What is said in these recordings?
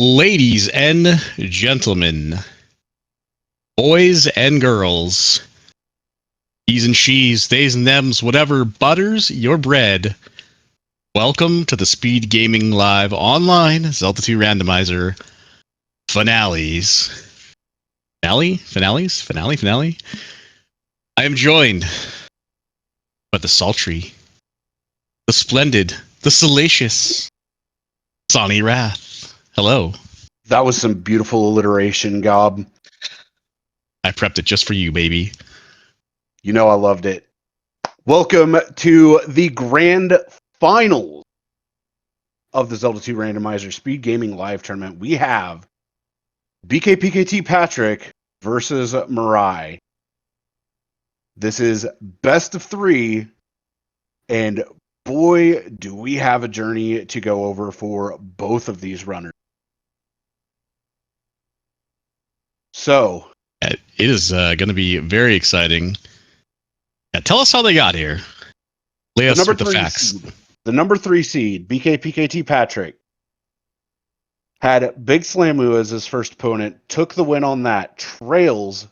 Ladies and gentlemen, boys and girls, he's and she's, theys and thems, whatever butters your bread, welcome to the Speedgaming Live Online Zelda 2 Randomizer Finales. Finale? I am joined by the sultry, the splendid, the salacious Sonny Wrath. Hello. That was some beautiful alliteration, Gob. I prepped it just for you, baby. You know I loved it. Welcome to the grand finals of the Zelda 2 Randomizer Speedgaming Live Tournament. We have BKPKT Patrick versus MiRai. This is best of 3, and boy, do we have a journey to go over for both of these runners. So, It is going to be very exciting. Yeah, tell us how they got here. Lay us with the facts. The number 3 seed, BKPKT Patrick, had Big Slamu as his first opponent, took the win on that, trails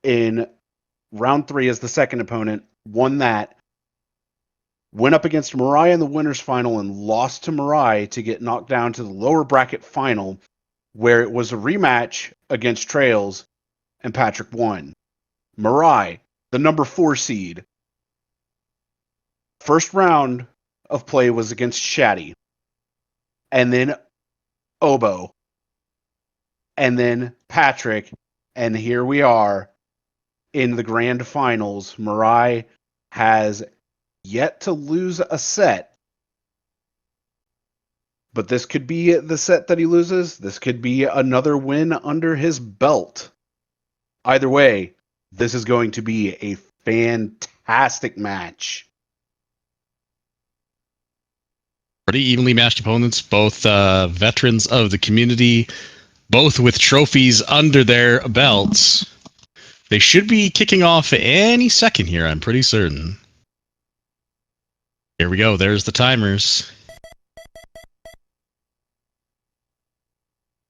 in round 3 as the second opponent, won that, went up against MiRai in the winner's final and lost to MiRai to get knocked down to the lower bracket final, where it was a rematch against Trails, and Patrick won. MiRai, the number 4 seed. First round of play was against Shaddy, and then Oboe, and then Patrick, and here we are in the grand finals. MiRai has yet to lose a set, but this could be the set that he loses. This could be another win under his belt. Either way, this is going to be a fantastic match. Pretty evenly matched opponents, both veterans of the community, both with trophies under their belts. They should be kicking off any second here, I'm pretty certain. Here we go, there's the timers.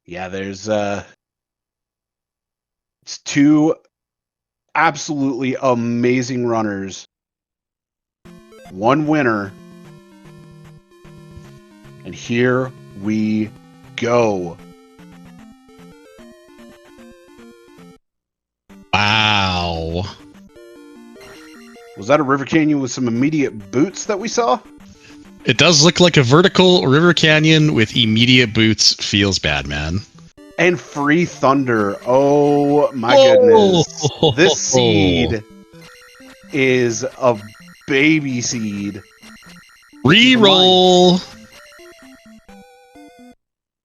Yeah, there's it's 2 absolutely amazing runners. One winner. And here we go. Wow. Was that a River Canyon with some immediate boots that we saw? It does look like a vertical river canyon with immediate boots. Feels bad, man. And free thunder. Oh my goodness. This seed is a baby seed. Reroll.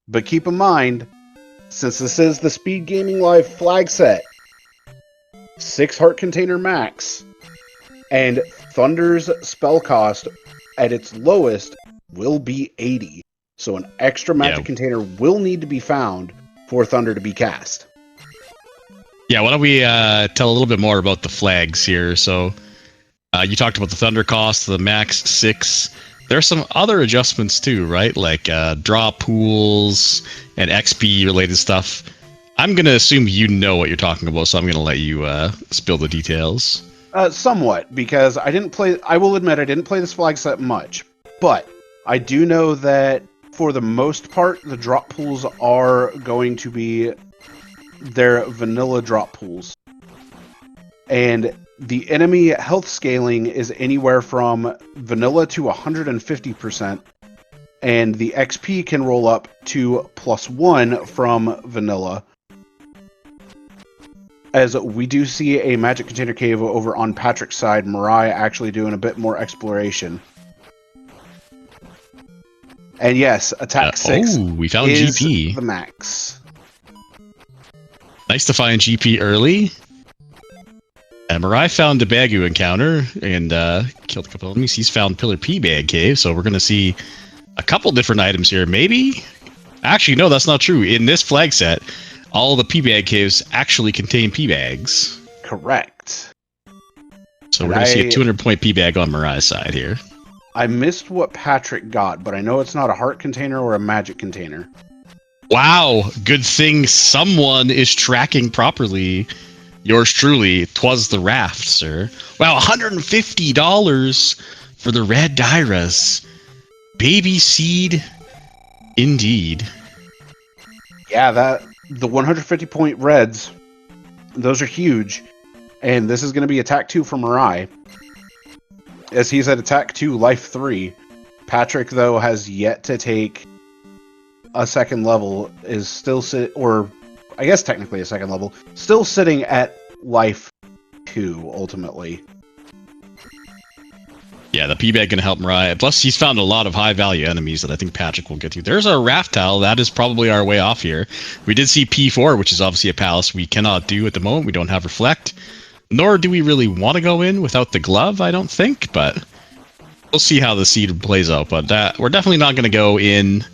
But keep in mind, since this is the Speedgaming Live flag set, 6 heart container max, and Thunder's spell cost at its lowest will be 80. So an extra magic container will need to be found for Thunder to be cast. Yeah, why don't we tell a little bit more about the flags here. So you talked about the Thunder cost, the max 6. There are some other adjustments too, right? Like draw pools and XP related stuff. I'm going to assume you know what you're talking about, so I'm going to let you spill the details. Somewhat, because I will admit I didn't play this flag set much, but I do know that for the most part, the drop pools are going to be their vanilla drop pools. And the enemy health scaling is anywhere from vanilla to 150%, and the XP can roll up to +1 from vanilla. As we do see a magic container cave over on Patrick's side, MiRai actually doing a bit more exploration. And yes, attack 6 we found is GP. The max. Nice to find GP early. And MiRai found a Bagu encounter and killed a couple of enemies. He's found Pillar P Bag Cave, so we're going to see a couple different items here. Maybe? Actually, no, that's not true. In this flag set, all the P Bag Caves actually contain P Bags. Correct. So we're going to see a 200-point P Bag on MiRai's side here. I missed what Patrick got, but I know it's not a heart container or a magic container. Wow, good thing someone is tracking properly. Yours truly, 'twas the raft, sir. Wow, $150 for the red Dyras. Baby seed, indeed. Yeah, the 150 point reds, those are huge. And this is going to be attack 2 for MiRai. As he's at attack 2, life 3. Patrick, though, has yet to take a second level, is still or I guess technically a second level, still sitting at life 2 ultimately. Yeah, the P-Bag going to help MiRai. Plus, he's found a lot of high-value enemies that I think Patrick will get to. There's our raft towel. That is probably our way off here. We did see P4, which is obviously a palace we cannot do at the moment. We don't have Reflect. Nor do we really want to go in without the glove, I don't think. But we'll see how the seed plays out. But we're definitely not going to go in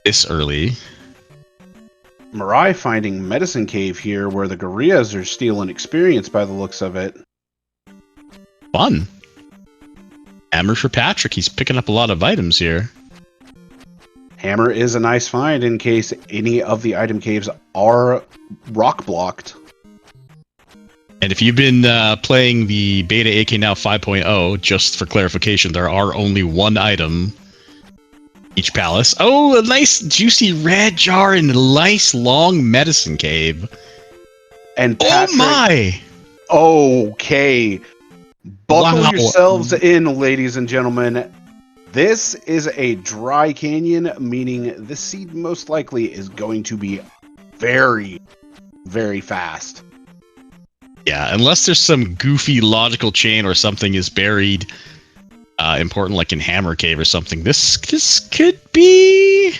this early. MiRai finding Medicine Cave here, where the gorillas are stealing experience by the looks of it. Fun. Hammer for Patrick. He's picking up a lot of items here. Hammer is a nice find in case any of the item caves are rock blocked. And if you've been playing the Beta AK Now 5.0, just for clarification, there are only one item each palace. Oh, a nice juicy red jar and a nice long medicine cave. And Patrick, oh my! Okay. Buckle Wow. yourselves in, ladies and gentlemen. This is a dry canyon, meaning this seed most likely is going to be very, very fast. Yeah, unless there's some goofy logical chain or something is buried important, like in Hammer Cave or something. This could be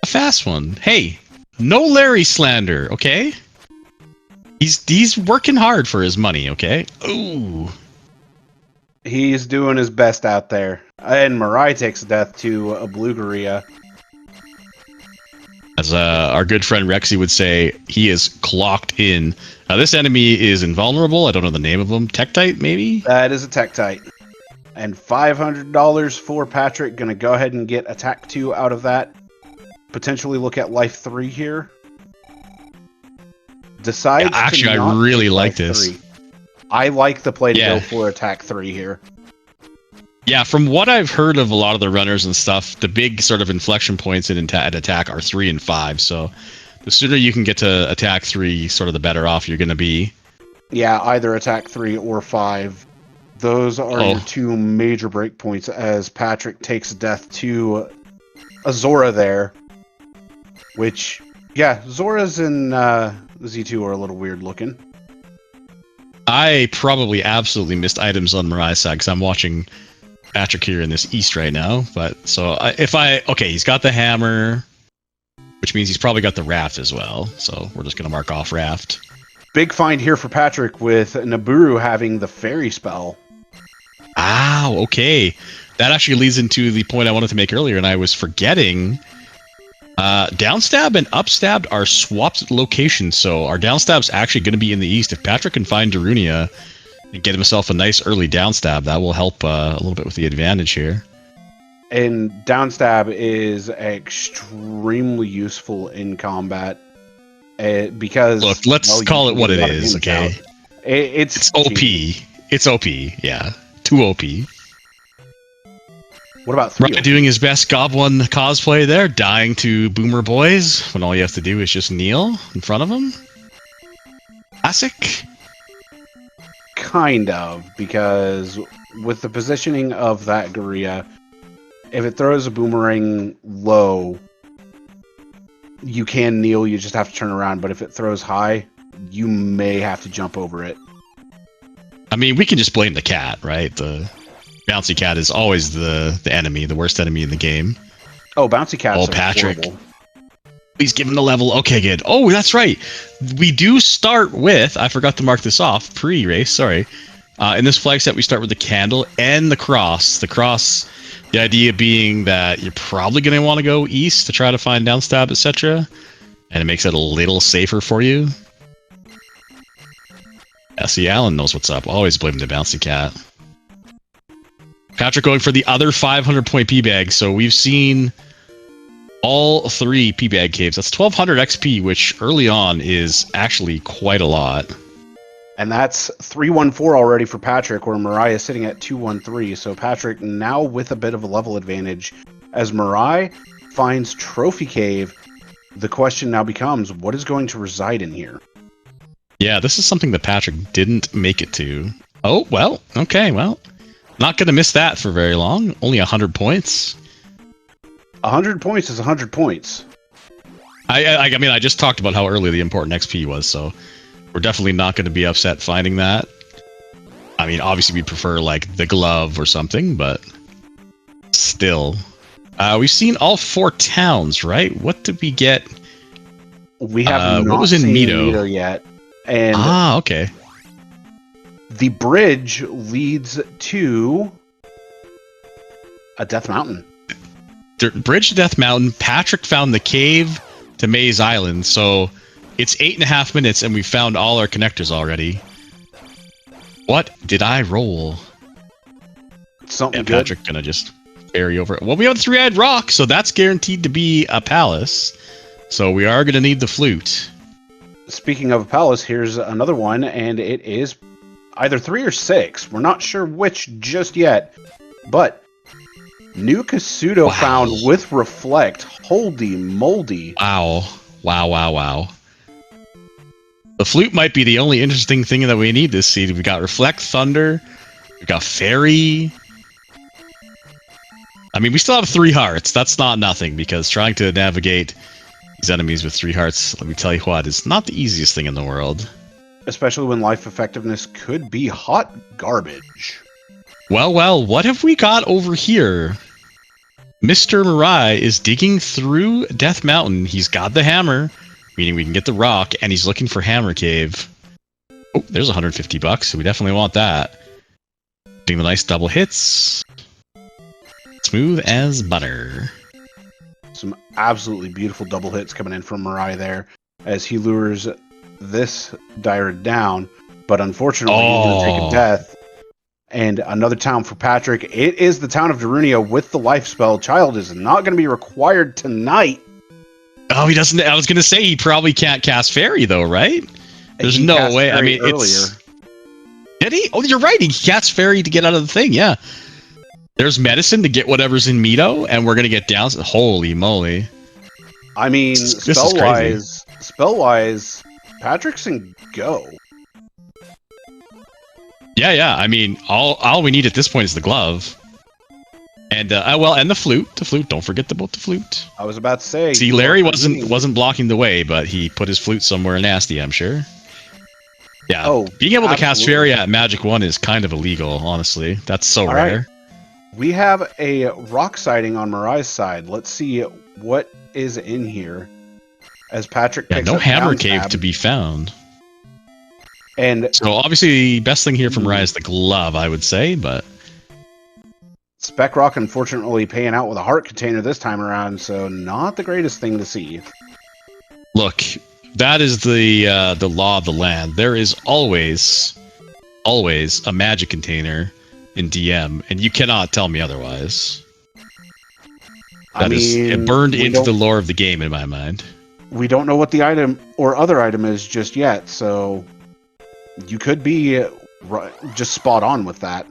a fast one. Hey, no Larry slander, okay? He's working hard for his money, okay? Ooh. He's doing his best out there. And MiRai takes death to a blue gorilla. As our good friend Rexy would say, he is clocked in. Now, this enemy is invulnerable. I don't know the name of him. Tektite, maybe? That is a Tektite. And $500 for Patrick. Gonna go ahead and get attack 2 out of that. Potentially look at life 3 here. Decides Yeah, actually, to not I really take like life this. 3. I like the play to Yeah. go for attack 3 here. Yeah, from what I've heard of a lot of the runners and stuff, the big sort of inflection points in attack are 3 and 5. So the sooner you can get to attack 3, sort of the better off you're going to be. Yeah, either attack 3 or 5. Those are your two major breakpoints as Patrick takes death to Azora there. Which, yeah, Zoras and Z2 are a little weird looking. I probably absolutely missed items on MiRai's side because I'm watching Patrick here in this east right now. But so okay, he's got the hammer, which means he's probably got the raft as well. So we're just going to mark off raft. Big find here for Patrick with Naburu having the fairy spell. Ah, okay. That actually leads into the point I wanted to make earlier, and I was forgetting. Downstab and upstab are swapped locations, so our downstab's actually going to be in the east. If Patrick can find Darunia and get himself a nice early downstab, that will help a little bit with the advantage here. And downstab is extremely useful in combat because... Look, let's call it what it is, okay? It's OP. It's OP, yeah. Too OP. What about 3? Right, doing his best Gob1 cosplay there, dying to Boomer Boys, when all you have to do is just kneel in front of him. Classic. Kind of, because with the positioning of that gorilla, if it throws a boomerang low, you can kneel, you just have to turn around, but if it throws high, you may have to jump over it. I mean, we can just blame the cat, right? The bouncy cat is always the enemy, the worst enemy in the game. Oh, bouncy cats are Patrick. horrible. Please give him the level. Okay, good. Oh, that's right. We do start with, I forgot to mark this off, pre-race, sorry. In this flag set, we start with the candle and the cross. The cross, the idea being that you're probably going to want to go east to try to find downstab, etc. And it makes it a little safer for you. S.E. Allen knows what's up. Always blame the bouncy cat. Patrick going for the other 500-point P-bag. So we've seen all 3 P-Bag Caves. That's 1200 XP, which early on is actually quite a lot. And that's 314 already for Patrick, where MiRai is sitting at 213. So Patrick now with a bit of a level advantage. As MiRai finds Trophy Cave, the question now becomes, what is going to reside in here? Yeah, this is something that Patrick didn't make it to. Oh, well, okay, well. Not going to miss that for very long. Only 100 points. 100 points is 100 points. I mean, I just talked about how early the important XP was, so we're definitely not going to be upset finding that. I mean, obviously we'd prefer, like, the glove or something, but still. We've seen all 4 towns, right? What did we get? We have not what was in seen Mito yet. And okay. The bridge leads to a Death Mountain. Bridge to Death Mountain. Patrick found the cave to Maze Island, so it's 8.5 minutes, and we found all our connectors already. What did I roll? Something good. Patrick gonna just ferry over. Well, we have 3-eyed rock, so that's guaranteed to be a palace. So we are gonna need the flute. Speaking of a palace, here's another one, and it is either 3 or 6. We're not sure which just yet, but New Kasuto found with Reflect. Holy moldy. Wow. The flute might be the only interesting thing that we need this seed. We've got Reflect, Thunder, we've got Fairy. I mean, we still have 3 hearts. That's not nothing, because trying to navigate these enemies with 3 hearts, let me tell you what, is not the easiest thing in the world. Especially when life effectiveness could be hot garbage. Well, what have we got over here? Mr. MiRai is digging through Death Mountain. He's got the hammer, meaning we can get the rock, and he's looking for Hammer Cave. Oh, there's 150 bucks, so we definitely want that. Getting the nice double hits. Smooth as butter. Some absolutely beautiful double hits coming in from MiRai there, as he lures this dire down, but unfortunately he's going to take a death. And another town for Patrick. It is the town of Darunia with the life spell. Child is not going to be required tonight. Oh, he doesn't. I was going to say he probably can't cast Fairy, though, right? There's no way. I mean, it's... Did he? Oh, you're right. He cast Fairy to get out of the thing, yeah. There's medicine to get whatever's in Mito, and we're going to get down. Holy moly. I mean, spell-wise, Patrick's in go. Yeah. I mean, all we need at this point is the glove, and and the flute. The flute. Don't forget about the flute. I was about to say. See, Larry wasn't blocking the way, but he put his flute somewhere nasty, I'm sure. Yeah. Oh, being able to cast Fairy at Magic 1 is kind of illegal, honestly. That's so rare. Right. We have a rock sighting on MiRai's side. Let's see what is in here. As Patrick picks no up Hammer Cave to be found. And so obviously the best thing here from MiRai is the glove, I would say, but Spec Rock unfortunately paying out with a heart container this time around, so not the greatest thing to see. Look, that is the law of the land. There is always a magic container in DM, and you cannot tell me otherwise. That is burned into the lore of the game in my mind. We don't know what the item or other item is just yet, so you could be just spot on with that.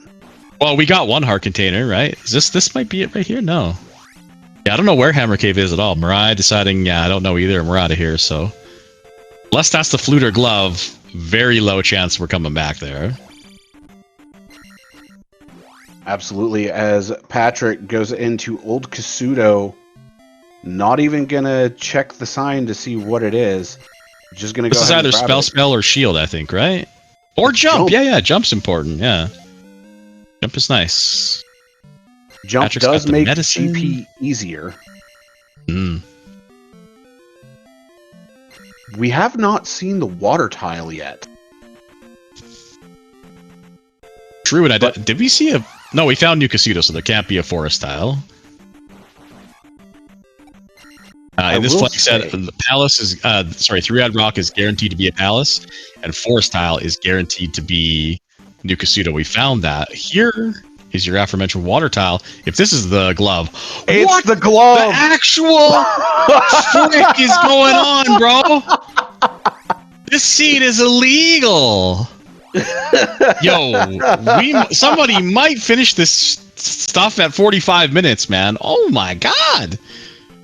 Well, we got 1 heart container, right? Is this might be it right here? No. Yeah, I don't know where Hammer Cave is at all. MiRai deciding, I don't know either, and we're out of here, so unless that's the flute or glove, very low chance we're coming back there. Absolutely, as Patrick goes into Old Kasuto, not even gonna check the sign to see what it is. Just gonna go. This is either spell or shield, I think, right? Or jump. Yeah, jump's important. Yeah, jump is nice. Jump does make GP easier. We have not seen the water tile yet. True, and did we see a... No, we found New Kasuto, so there can't be a forest tile. And this flag said the palace is... 3-eyed rock is guaranteed to be a palace, and forest tile is guaranteed to be New Kasuto. We found that. Here is your aforementioned water tile. If this is the glove, It's what the glove. the actual frick is going on, bro? This seed is illegal. Yo, somebody might finish this stuff at 45 minutes, man. Oh my god.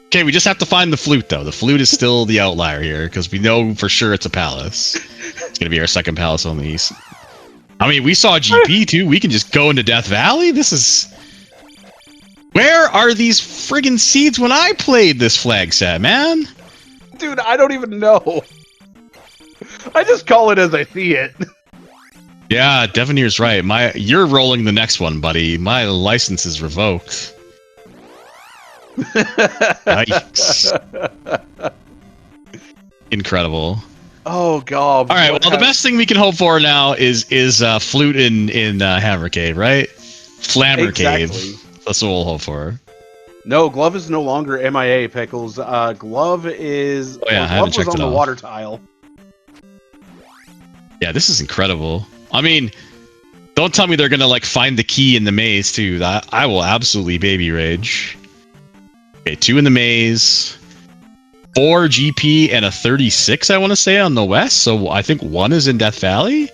Okay, we just have to find the flute, though. The flute is still the outlier here, because we know for sure it's a palace. It's going to be our second palace on the east. I mean, we saw GP, too. We can just go into Death Valley. This is... Where are these friggin' seeds when I played this flag set, man? Dude, I don't even know. I just call it as I see it. Yeah, Devanier's right. You're rolling the next one, buddy. My license is revoked. Yikes. Incredible. Oh god. All right. Well, the best thing we can hope for now is flute in Hammer Cave, right? Flammer Cave. That's what we'll hope for. No, glove is no longer MIA, Pickles. Glove is. Oh yeah, I glove haven't checked was on it the out. water tile. Yeah, this is incredible. I mean, don't tell me they're gonna like find the key in the maze too. I will absolutely baby rage. Okay, 2 in the maze, 4 GP, and a 36, I want to say, on the west. So I think 1 is in Death Valley.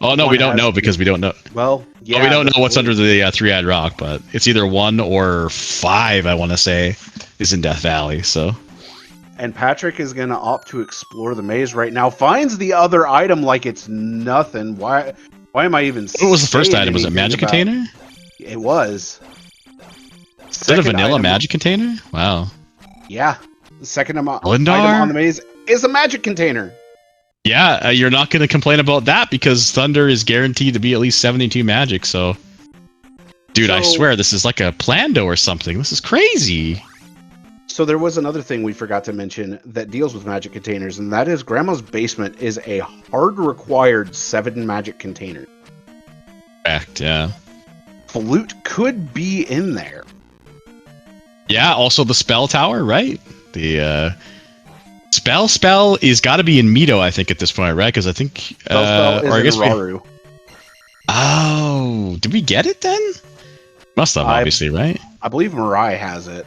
Oh, no, we don't know because we don't know. Well, yeah. Oh, we don't know what's under the three-eyed rock, but it's either 1 or 5, I want to say, is in Death Valley, so... And Patrick is going to opt to explore the maze right now. Finds the other item like it's nothing. Why am I even What was the first item? Was it Magic Container? It was. Is it a vanilla Magic Container? Wow. Yeah. The second item Lindar? on the maze is a Magic Container. Yeah, you're not going to complain about that because Thunder is guaranteed to be at least 72 magic, so... Dude, I swear, this is like a Plando or something. This is crazy. So there was another thing we forgot to mention that deals with magic containers, and that is Grandma's Basement is a hard-required 7 magic container. Correct, yeah. Flute could be in there. Yeah, also the Spell Tower, right? The Spell is got to be in Mito, I think, at this point, right? Because I think... Spell is or I guess in Raru. Oh, did we get it then? Must have, obviously, right? I believe MiRai has it.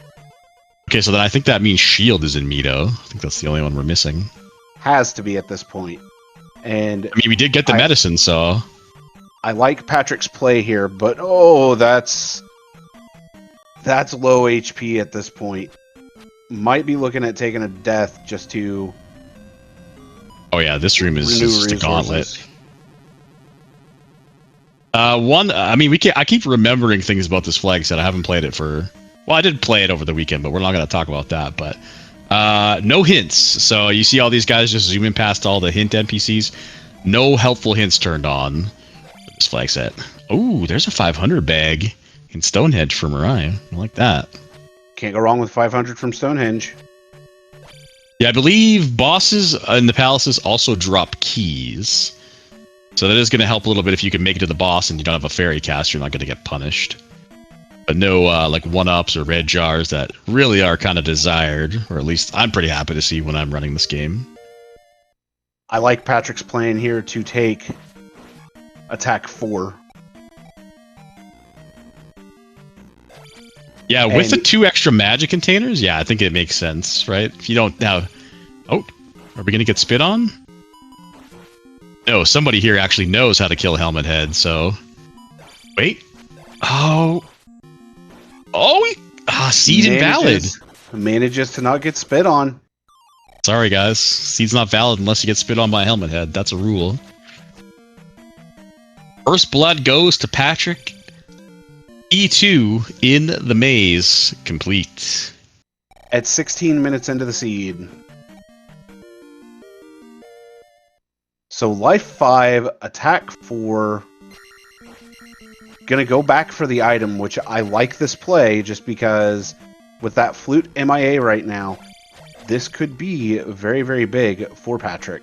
Okay, so then I think that means Shield is in Mito. I think that's the only one we're missing. Has to be at this point. And I mean, we did get the medicine, so... I like Patrick's play here, but oh, that's low HP at this point. Might be looking at taking a death just to... Oh yeah, this room is just a gauntlet. I mean, I keep remembering things about this flag set. I haven't played it for... Well, I did play it over the weekend, but we're not going to talk about that. But no hints. So you see all these guys just zooming past all the hint NPCs. No helpful hints turned on for this flag set. Oh, there's a 500 bag in Stonehenge for MiRai. I like that. Can't go wrong with 500 from Stonehenge. Yeah, I believe bosses in the palaces also drop keys. So that is going to help a little bit if you can make it to the boss and you don't have a fairy cast. You're not going to get punished. But no like 1-ups or red jars that really are kind of desired, or at least I'm pretty happy to see when I'm running this game. I like Patrick's plan here to take attack 4. Yeah, with the 2 extra magic containers, yeah, I think it makes sense, right? If you don't have... Oh, are we going to get spit on? No, somebody here actually knows how to kill Helmet Head, so... Wait. Oh... Oh, seed invalid. Manages to not get spit on. Sorry, guys. Seed's not valid unless you get spit on by Helmet Head. That's a rule. First blood goes to Patrick. E2 in the maze. Complete. At 16 minutes into the seed. So life 5, attack 4... Gonna go back for the item, which I like this play just because with that flute MIA right now, this could be very, very big for Patrick.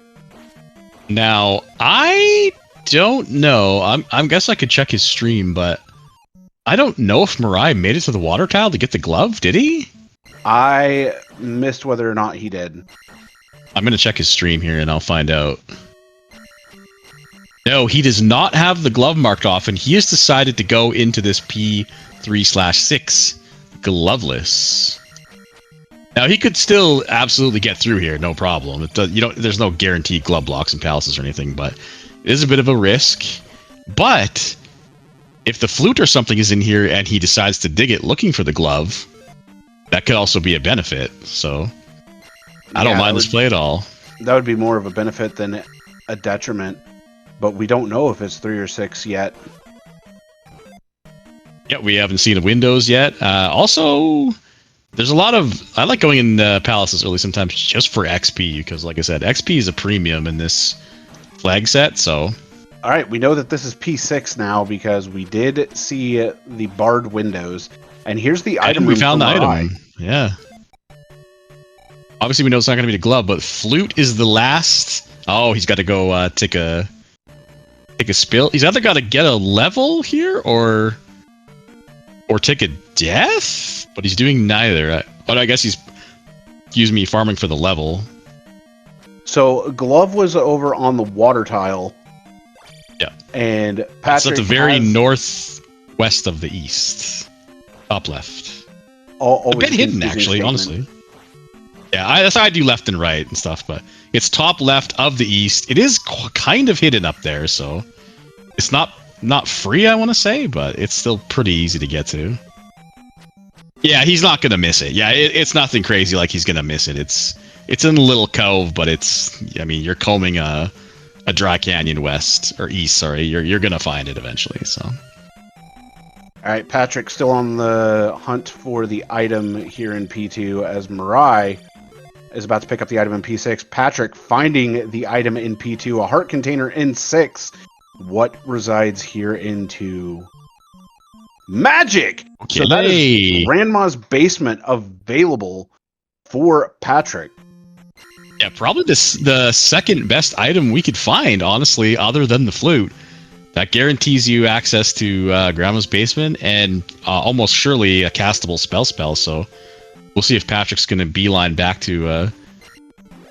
Now, I don't know. I guess I could check his stream, but I don't know if MiRai made it to the water tile to get the glove. Did he? I missed whether or not he did. I'm gonna check his stream here and I'll find out. No, he does not have the glove marked off, and he has decided to go into this P3/6 gloveless. Now he could still absolutely get through here, no problem. It does, there's no guaranteed glove blocks and palaces or anything, but it is a bit of a risk. But if the flute or something is in here and he decides to dig it looking for the glove, that could also be a benefit. So I don't mind this play at all. That would be more of a benefit than a detriment. But we don't know if it's 3 or 6 yet. Yeah, we haven't seen the windows yet. Also, there's a lot of... I like going in palaces early sometimes just for XP, because like I said, XP is a premium in this flag set, so... Alright, we know that this is P6 now because we did see the barred windows. And here's the item room. We found the MiRai. item. Yeah. Obviously, we know it's not going to be the glove, but flute is the last... Oh, he's got to go take a spill. He's either got to get a level here or take a death, but he's doing neither. But I guess he's farming for the level. So glove was over on the water tile. Yeah, and Patrick at the very northwest of the east, top left. A bit hidden, actually, honestly. Yeah, that's how I do left and right and stuff, but it's top left of the east. It is kind of hidden up there, so it's not free, I want to say, but it's still pretty easy to get to. Yeah, he's not gonna miss it. Yeah, it's nothing crazy like he's gonna miss it. It's in a little cove, but I mean, you're combing a dry canyon west or east. Sorry, you're gonna find it eventually. So. All right, Patrick still on the hunt for the item here in P2 as MiRai is about to pick up the item in P6. Patrick finding the item in P2, a heart container in 6. What resides here into magic? Okay. So that is Grandma's basement available for Patrick. Yeah, probably the second best item we could find, honestly, other than the flute. That guarantees you access to Grandma's basement and almost surely a castable spell. So we'll see if Patrick's going to beeline back to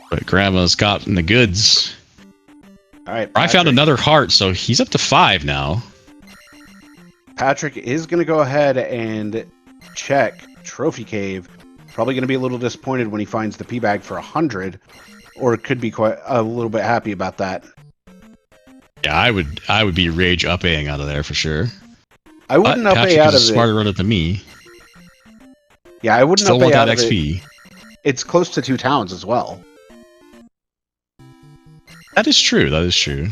what Grandma's got in the goods. All right, I found another heart, so he's up to 5 now. Patrick is going to go ahead and check Trophy Cave. Probably going to be a little disappointed when he finds the P bag for 100, or could be quite a little bit happy about that. Yeah, I would be rage up-Aing out of there for sure. I wouldn't up-A out of it. Smarter runner than me. Yeah, I wouldn't Still up-A want out that of XP. it. It's close to 2 towns as well. That is true. That is true.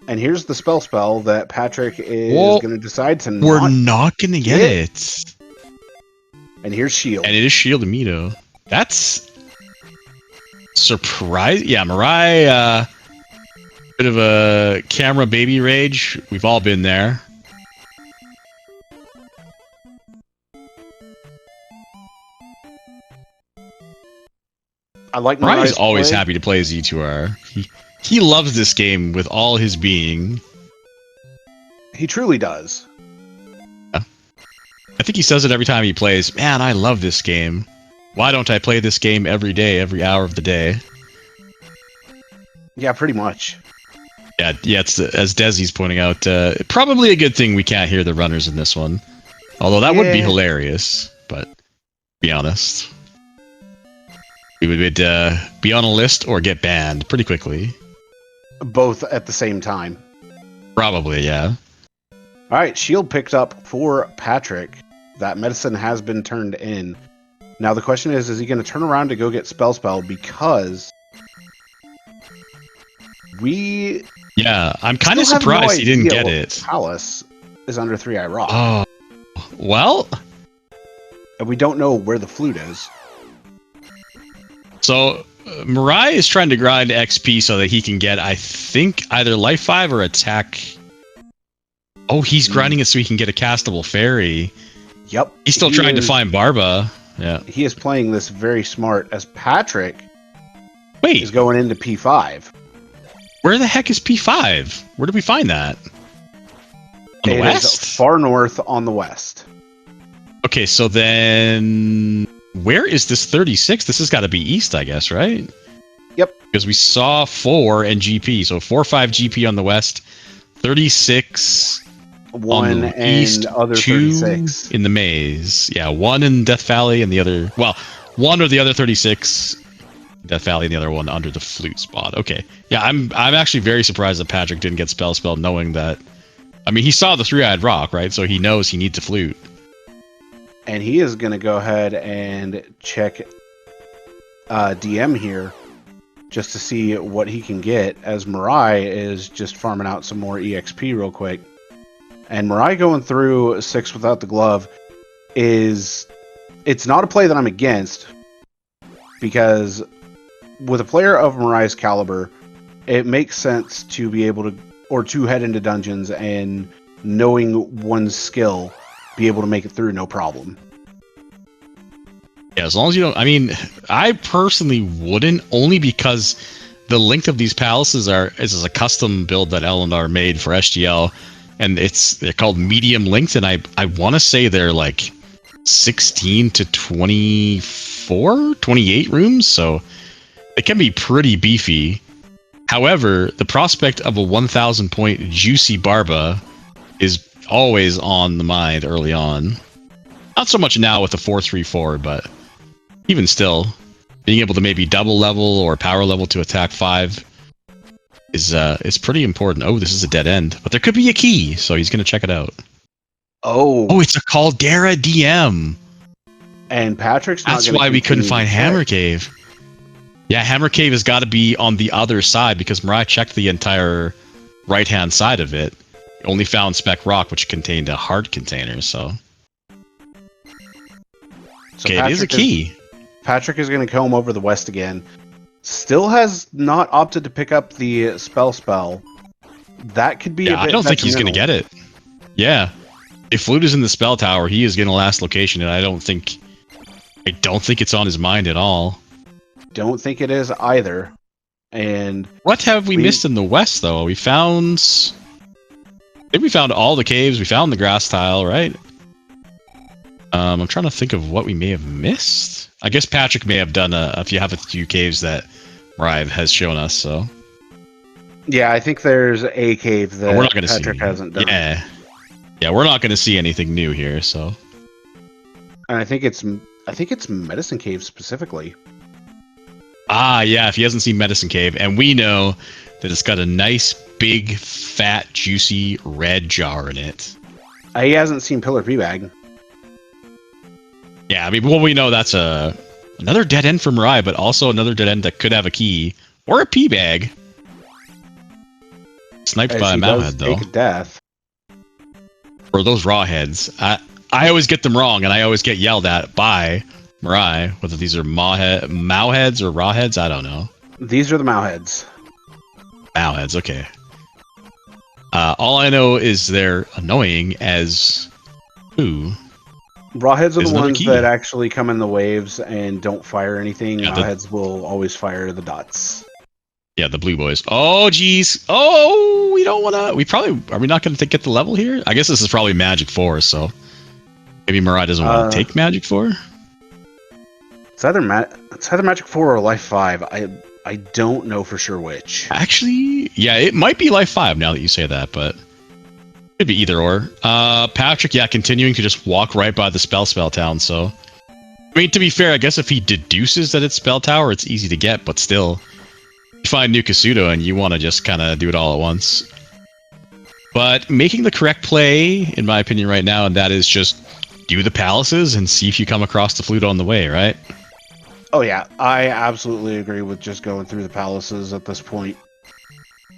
And here's the spell that Patrick is going to decide to not... We're not going to get it. And here's Shield. And it is Shield Amito. That's... surprise. Yeah, MiRai, bit of a camera baby rage. We've all been there. I like MiRai's always happy to play Z2R. He loves this game with all his being. He truly does. Yeah. I think he says it every time he plays. Man, I love this game. Why don't I play this game every day, every hour of the day? Yeah, pretty much. Yeah. It's as Desi's pointing out. Probably a good thing we can't hear the runners in this one. Although that would be hilarious. But be honest, we would be on a list or get banned pretty quickly. Both at the same time. Probably, yeah. All right, Shield picked up for Patrick. That medicine has been turned in. Now the question is he going to turn around to go get Spell? Because we... Yeah, I'm kind of surprised he didn't get it. Palace is under 3-Eye Rock. Oh, well... And we don't know where the flute is. So... MiRai is trying to grind XP so that he can get, I think, either Life 5 or Attack. Oh, he's grinding it so he can get a castable fairy. Yep. He's still trying to find Barba. Yeah. He is playing this very smart as Patrick is going into P5. Where the heck is P5? Where did we find that? On the west? Is far north on the west. Okay, so then... Where is this 36? This has got to be east, I guess, right? Yep. Because we saw 4 and GP. So 4, 5 GP on the west, 36 one on the and east, other 2 36 in the maze. Yeah, 1 in Death Valley and the other... Well, 1 or the other 36 Death Valley and the other one under the flute spot. Okay. Yeah, I'm actually very surprised that Patrick didn't get spelled knowing that... I mean, he saw the three-eyed rock, right? So he knows he needs a flute. And he is going to go ahead and check DM here just to see what he can get, as MiRai is just farming out some more EXP real quick. And MiRai going through 6 without the glove is... It's not a play that I'm against, because with a player of MiRai's caliber, it makes sense to be able to, or to head into dungeons and knowing one's skill, be able to make it through no problem. Yeah, as long as you don't... I mean, I personally wouldn't, only because the length of these palaces is a custom build that Eleanor made for SGL, and they're called medium length, and I want to say they're like 16 to 24, 28 rooms, so it can be pretty beefy. However, the prospect of a 1,000 point juicy Barba is always on the mind early on. Not so much now with the 434, but even still, being able to maybe double level or power level to attack 5 is pretty important. Oh, this is a dead end, but there could be a key, so he's gonna check it out. Oh, it's a Caldera DM. And Patrick's not... That's why we couldn't find Hammer Cave. Yeah, Hammer Cave has got to be on the other side, because MiRai checked the entire right-hand side of it. Only found Spec Rock, which contained a heart container, so... Okay, it is a key. Patrick is going to comb over the west again. Still has not opted to pick up the spell. That could be a bit I don't think he's going to get it. Yeah. If Flute is in the spell tower, he is getting a last location, and I don't think it's on his mind at all. Don't think it is either. And what have we missed in the west, though? I think we found all the caves. We found the grass tile, right? I'm trying to think of what we may have missed. I guess Patrick may have done a few caves that MiRai has shown us, so... Yeah, I think there's a cave that we're not gonna Patrick hasn't done. Yeah, we're not going to see anything new here, so... And I think it's Medicine Cave specifically. Ah, yeah, if he hasn't seen Medicine Cave, and we know that it's got a nice, big, fat, juicy red jar in it. He hasn't seen Pillar P Bag. Yeah, I mean, well, we know that's another dead end for MiRai, but also another dead end that could have a key or a P Bag. Sniped by a Mowhead, though. Take a death. Or those raw heads. I always get them wrong, and I always get yelled at by MiRai, whether these are Mowheads or raw heads, I don't know. These are the Mowheads. Mowheads, okay. All I know is they're annoying as... Ooh. Rawheads are the ones that actually come in the waves and don't fire anything. Yeah, Mowheads will always fire the dots. Yeah, the blue boys. Oh, geez. Oh, we don't want to... Are we not going to get the level here? I guess this is probably Magic 4, so... Maybe MiRai doesn't want to take Magic 4? It's either Magic 4 or Life 5. I don't know for sure which. Actually, yeah, it might be Life 5 now that you say that, but... Could be either or. Patrick, yeah, continuing to just walk right by the spell town, so... I mean, to be fair, I guess if he deduces that it's spell tower, it's easy to get, but still... You find New Kasuto and you want to just kind of do it all at once. But making the correct play, in my opinion right now, and that is just do the palaces and see if you come across the flute on the way, right? Oh yeah, I absolutely agree with just going through the palaces at this point.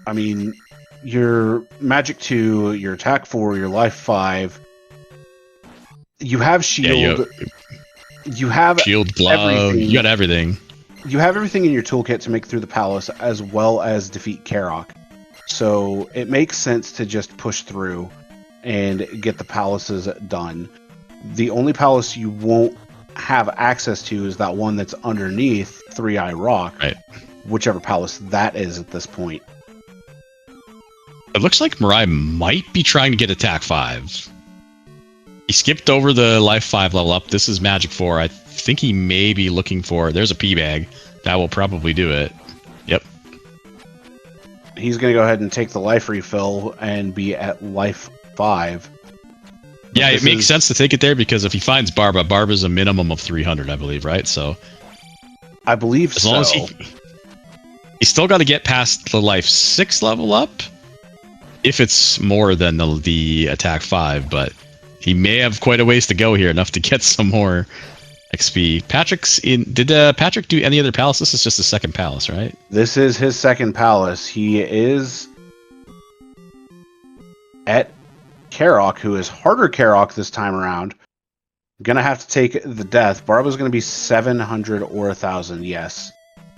I mean, your Magic 2, your Attack 4, your Life 5, you have Shield, you have Shield, Glove, everything. You got everything. You have everything in your toolkit to make through the palace, as well as defeat Karok. So it makes sense to just push through and get the palaces done. The only palace you won't have access to is that one that's underneath Three-Eye Rock, right? Whichever palace that is at this point. It looks like MiRai might be trying to get Attack 5. He skipped over the Life 5 level up. This is Magic 4. I think he may be looking for... There's a P-Bag. That will probably do it. Yep. he's going to go ahead and take the life refill and be at life 5. Yeah, it makes sense to take it there because if he finds Barba, Barba's a minimum of 300, I believe, right? So I believe as long as he's still got to get past the life 6 level up, if it's more than the attack 5, but he may have quite a ways to go here, enough to get some more XP. Patrick's in. Did Patrick do any other palace? This is just the second palace, right? This is his second palace. He is at Karok, who is harder Karok this time around. Gonna have to take the death. Barba's gonna be 700 or 1,000. Yes.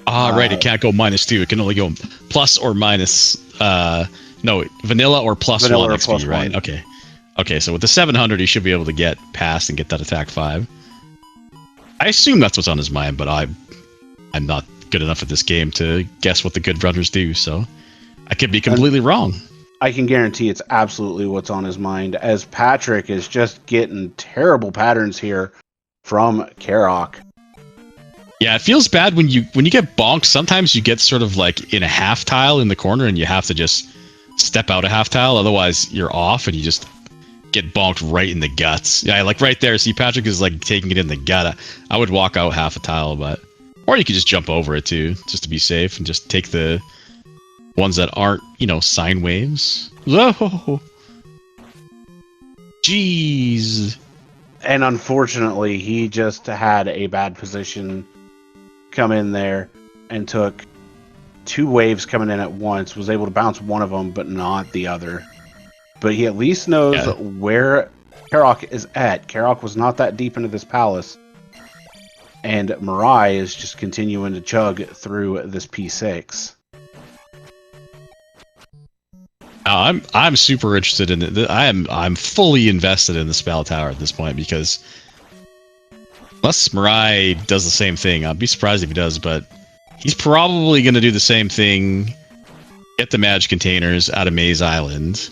Right. It can't go -2. It can only go plus or minus. No, vanilla or plus vanilla 1 or XP. plus Right. 1. Okay. Okay. So with the 700, he should be able to get past and get that attack 5. I assume that's what's on his mind, but I'm not good enough at this game to guess what the good runners do. So I could be completely wrong. I can guarantee it's absolutely what's on his mind, as Patrick is just getting terrible patterns here from Karok. Yeah, it feels bad when you get bonked. Sometimes you get sort of like in a half tile in the corner, and you have to just step out a half tile. Otherwise, you're off, and you just get bonked right in the guts. Yeah, like right there. See, Patrick is like taking it in the gut. I would walk out half a tile, or you could just jump over it too, just to be safe, and just take the ones that aren't, sine waves. Whoa! Jeez. And unfortunately, he just had a bad position come in there and took 2 waves coming in at once. Was able to bounce one of them, but not the other. But he at least knows where Karok is at. Karok was not that deep into this palace. And MiRai is just continuing to chug through this P6. I'm super interested in it. I'm fully invested in the spell tower at this point because unless MiRai does the same thing, I'd be surprised if he does, but he's probably going to do the same thing. Get the magic containers out of Maze Island.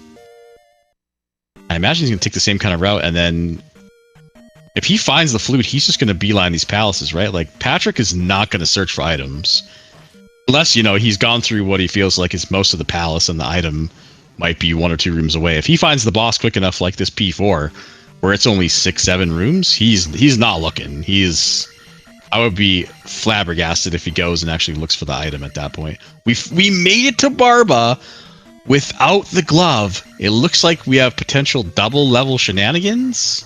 I imagine he's going to take the same kind of route, and then if he finds the flute, he's just going to beeline these palaces, right? Like, Patrick is not going to search for items. Unless, he's gone through what he feels like is most of the palace, and the item might be 1 or 2 rooms away. If he finds the boss quick enough, like this P4, where it's only 6-7 rooms, he's not looking. I would be flabbergasted if he goes and actually looks for the item at that point. We made it to Barba without the glove. It looks like we have potential double level shenanigans.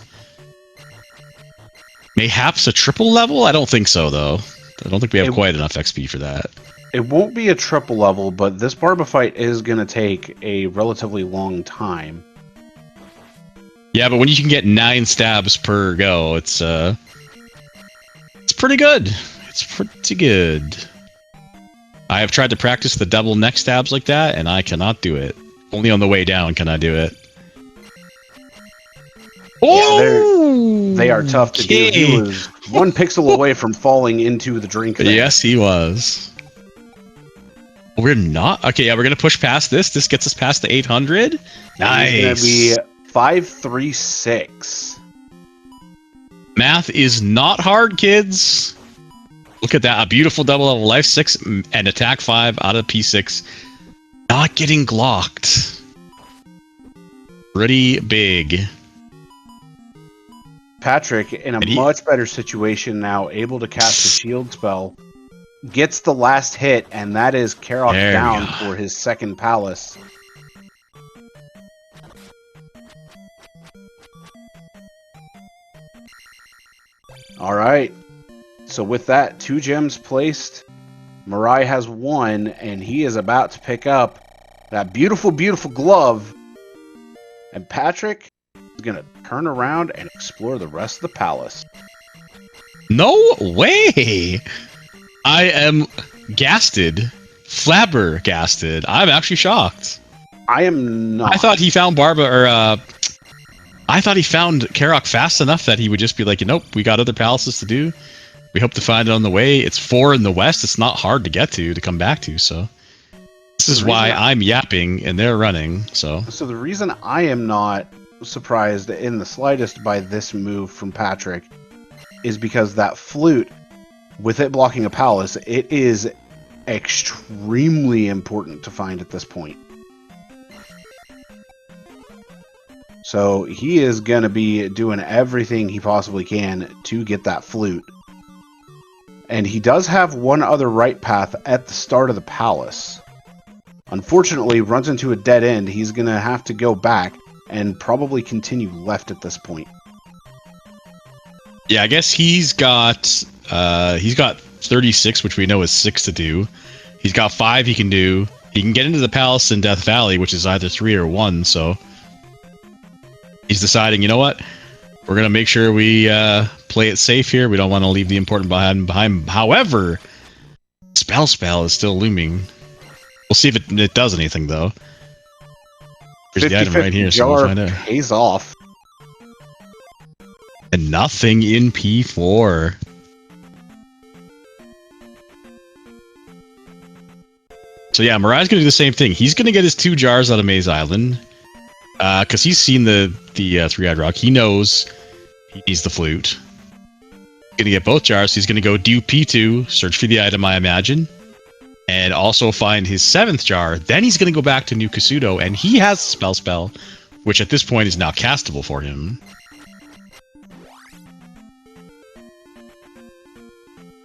Mayhaps a triple level? I don't think so, though. I don't think we have quite enough XP for that. It won't be a triple level, but this Barba fight is going to take a relatively long time. Yeah, but when you can get 9 stabs per go, it's pretty good. It's pretty good. I have tried to practice the double neck stabs like that, and I cannot do it. Only on the way down can I do it. Yeah, they are tough to do. He was 1 pixel away from falling into the drink there. Yes, he was. We're not. Okay, yeah, we're going to push past this. This gets us past the 800. Nice. It's going to be 536. Math is not hard, kids. Look at that. A beautiful double level life 6 and attack 5 out of P6. Not getting glocked. Pretty big. Patrick, in a much better situation now, able to cast the shield spell, gets the last hit, and that is Karok down for his second palace. All right. So with that, 2 gems placed. MiRai has 1, and he is about to pick up that beautiful, beautiful glove. And Patrick is going to turn around and explore the rest of the palace. No way! I am gasted. Flabbergasted. I'm actually shocked. I am not. I thought he found Barba, or I thought he found Karok fast enough that he would just be like, nope, we got other palaces to do. We hope to find it on the way. It's 4 in the west. It's not hard to get to come back to, so. This is why I'm yapping and they're running, so. So the reason I am not surprised in the slightest by this move from Patrick is because that flute, with it blocking a palace, it is extremely important to find at this point. So he is going to be doing everything he possibly can to get that flute. And he does have one other right path at the start of the palace. Unfortunately, runs into a dead end. He's going to have to go back and probably continue left at this point. Yeah, I guess he's got 36, which we know is 6 to do. He's got 5 he can do. He can get into the palace in Death Valley, which is either 3 or 1, so he's deciding, you know what? We're going to make sure we play it safe here. We don't want to leave the important behind. However, Spell is still looming. We'll see if it does anything, though. Here's the item right here, so we'll find out. Pays off. And nothing in P4. So yeah, MiRai's going to do the same thing. He's going to get his 2 jars out of Maze Island. Because he's seen the 3-eyed rock. He knows he needs the flute. He's going to get both jars. He's going to go do P2, search for the item, I imagine. And also find his 7th jar. Then he's going to go back to New Kasuto, and he has Spell, which at this point is now castable for him.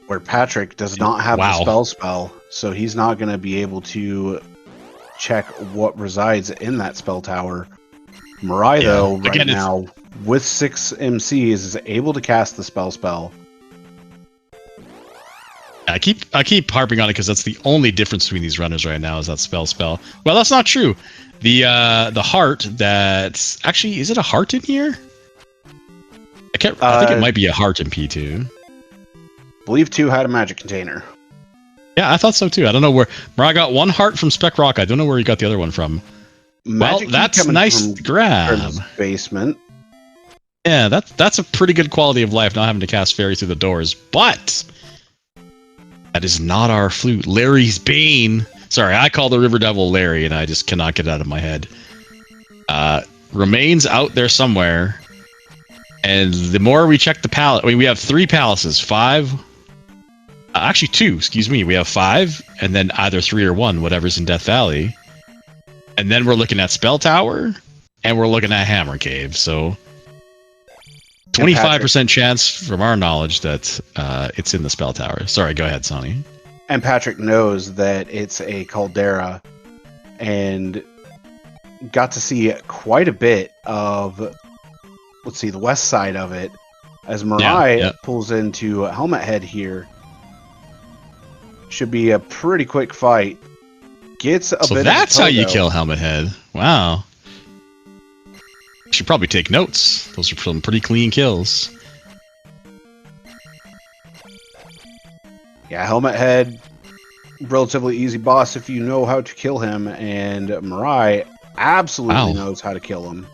Where Patrick does not have the spell, so he's not going to be able to check what resides in that spell tower. MiRai, though, right now, with 6 MCs, is able to cast the spell. I keep harping on it because that's the only difference between these runners right now is that spell. Well, that's not true. The heart that's actually, is it a heart in here? I think it might be a heart in P2. Believe 2 had a magic container. Yeah, I thought so too. I don't know where. MiRai got 1 heart from Spec Rock. I don't know where he got the other one from. Magic well, that's nice grab. Basement. Yeah, that's a pretty good quality of life, not having to cast fairy through the doors. But that is not our flute. Larry's Bane. Sorry, I call the River Devil Larry, and I just cannot get it out of my head. Remains out there somewhere. And the more we check the palace, I mean, we have 3 palaces, 5. Actually, 2. Excuse me. We have 5, and then either 3 or 1, whatever's in Death Valley. And then we're looking at Spell Tower, and we're looking at Hammer Cave. So, 25% chance from our knowledge that it's in the Spell Tower. Sorry, go ahead, Sonny. And Patrick knows that it's a caldera, and got to see quite a bit of, let's see, the west side of it, as MiRai pulls into Helmet Head here. Should be a pretty quick fight. Gets a so bit that's of how you kill Helmet Head. Wow. Should probably take notes. Those are some pretty clean kills. Yeah, Helmet Head, relatively easy boss if you know how to kill him, and MiRai absolutely knows how to kill him.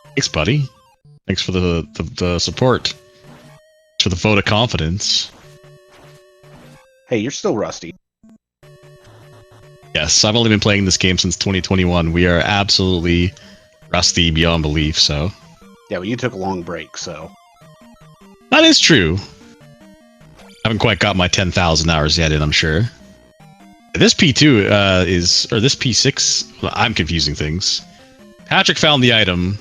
Thanks, buddy. Thanks for the support. For the vote of confidence. Hey, you're still rusty. Yes, I've only been playing this game since 2021. We are absolutely rusty beyond belief, so. Yeah, well, you took a long break, so. That is true. I haven't quite got my 10,000 hours yet in, I'm sure. This P2 or this P6, well, I'm confusing things. Patrick found the item.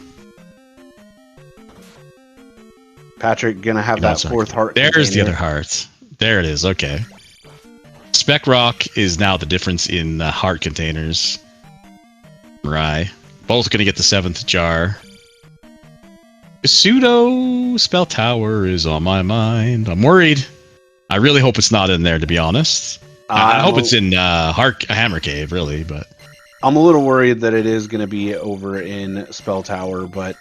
Patrick gonna have that 4th heart. There's the other heart. There it is, okay. Spec Rock is now the difference in heart containers. MiRai. Both gonna get the 7th jar. Pseudo Spell Tower is on my mind. I'm worried. I really hope it's not in there, to be honest. I hope it's in Hammer Cave, really, but I'm a little worried that it is going to be over in Spell Tower, but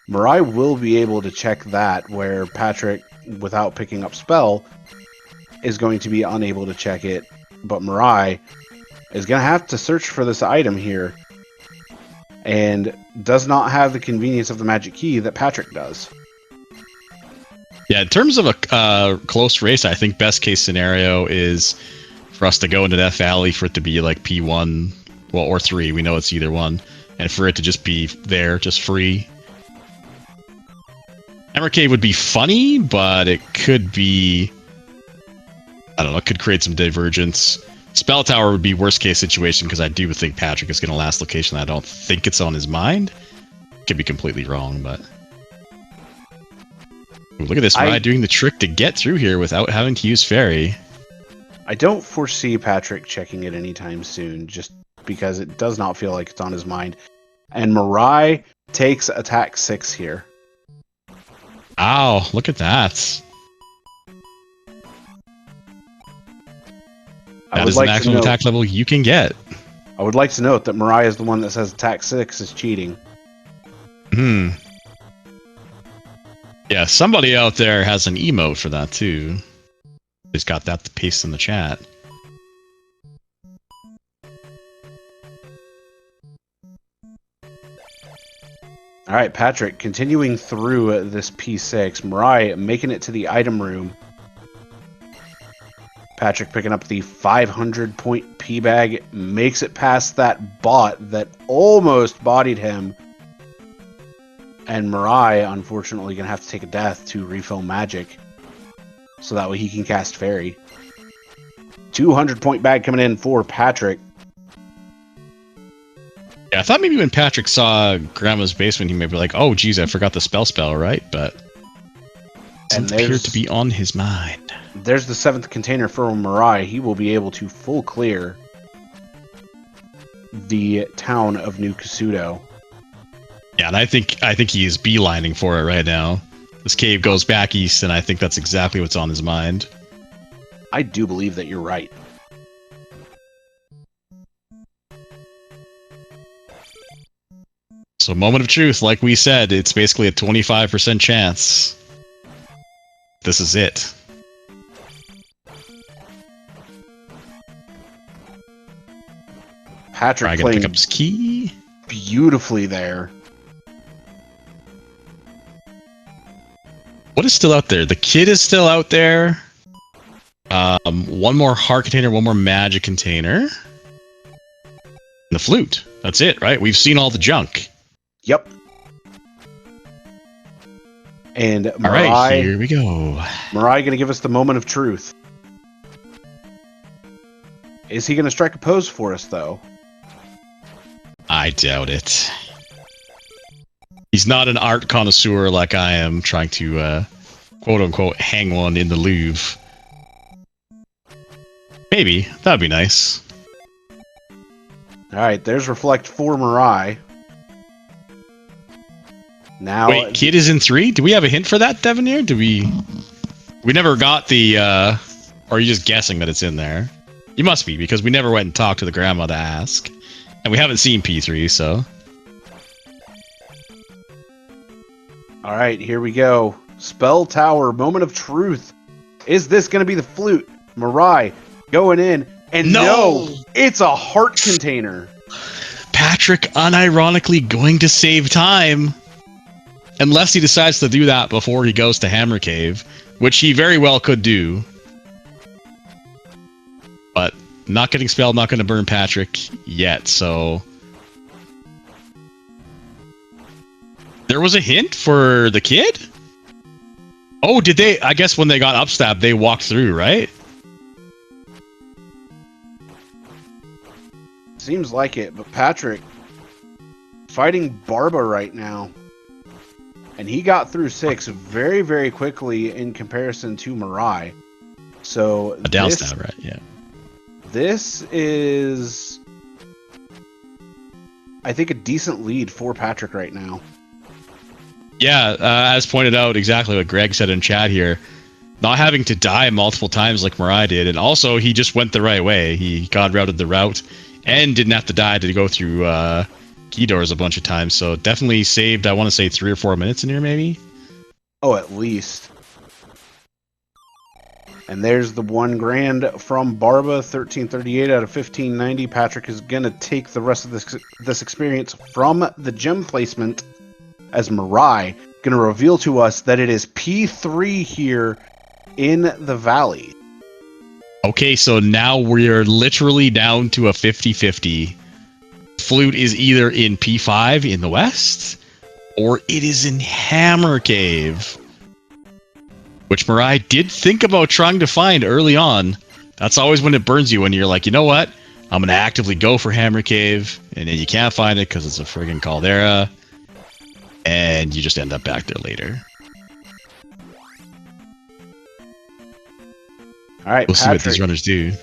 MiRai will be able to check that, where Patrick, without picking up Spell, is going to be unable to check it, but MiRai is going to have to search for this item here, and does not have the convenience of the magic key that Patrick does. Yeah, in terms of a close race, I think best case scenario is for us to go into Death Valley, for it to be like P1, well, or 3, we know it's either one, and for it to just be there, just free. Hammer Cave would be funny, but it could be, I don't know, it could create some divergence. Spell Tower would be worst case situation because I do think Patrick is going to last location. I don't think it's on his mind. Could be completely wrong, but... Ooh, look at this Mirai doing the trick to get through here without having to use Fairy. I don't foresee Patrick checking it anytime soon, just because it does not feel like it's on his mind. And Mirai takes attack 6 here. Ow, look at that. That is the maximum attack level you can get. I would like to note that Mirai is the one that says attack 6 is cheating. Yeah, somebody out there has an emote for that too. He's got that to paste in the chat. Alright, Patrick, continuing through this P6. Mirai making it to the item room. Patrick picking up the 500-point P-bag, makes it past that bot that almost bodied him. And Mirai, unfortunately, going to have to take a death to refill magic. So that way he can cast Fairy. 200-point bag coming in for Patrick. Yeah, I thought maybe when Patrick saw Grandma's basement, he may be like, oh, geez, I forgot the spell, right? But it doesn't appear to be on his mind. There's the 7th container for Mirai. He will be able to full clear the town of New Kasuto. Yeah, and I think he's beelining for it right now. This cave goes back east, and I think that's exactly what's on his mind. I do believe that you're right. So, moment of truth, like we said, it's basically a 25% chance. This is it. Patrick playing pick up his key beautifully there. What is still out there? The kid is still out there. One more heart container, one more magic container. And the flute. That's it, right? We've seen all the junk. Yep. And Mirai, all right, here we go. Mirai going to give us the moment of truth. Is he going to strike a pose for us, though? I doubt it. He's not an art connoisseur like I am, trying to, quote-unquote, hang one in the Louvre. Maybe. That'd be nice. Alright, there's Reflect for Mirai. Now, wait, kid is in 3? Do we have a hint for that, Devanir? Do we... We never got the, or are you just guessing that it's in there? You must be, because we never went and talked to the grandma to ask. And we haven't seen P3, so... Alright, here we go. Spell Tower, moment of truth. Is this going to be the flute? Mirai going in, and no, it's a heart container. Patrick unironically going to save time. Unless he decides to do that before he goes to Hammer Cave, which he very well could do. But not getting spelled, not going to burn Patrick yet, so... There was a hint for the kid? Oh, did they? I guess when they got upstabbed, they walked through, right? Seems like it, but Patrick fighting Barba right now. And he got through 6 very, very quickly in comparison to Mirai. So a down stab, right? Yeah. This is, I think, a decent lead for Patrick right now. Yeah, as pointed out, exactly what Greg said in chat here. Not having to die multiple times like Mirai did, and also he just went the right way. He god routed the route and didn't have to die to go through key doors a bunch of times. So definitely saved, I want to say, 3 or 4 minutes in here, maybe? Oh, at least. And there's the $1,000 from Barba, 1338 out of 1590. Patrick is going to take the rest of this experience from the gem placement, as Mirai going to reveal to us that it is P3 here in the valley. Okay, so now we're literally down to a 50-50. Flute is either in P5 in the west, or it is in Hammer Cave, which Mirai did think about trying to find early on, That's always when it burns you, when you're like, you know what? I'm going to actively go for Hammer Cave, and then you can't find it because it's a friggin' caldera, and you just end up back there later. All right, we'll see what these runners do.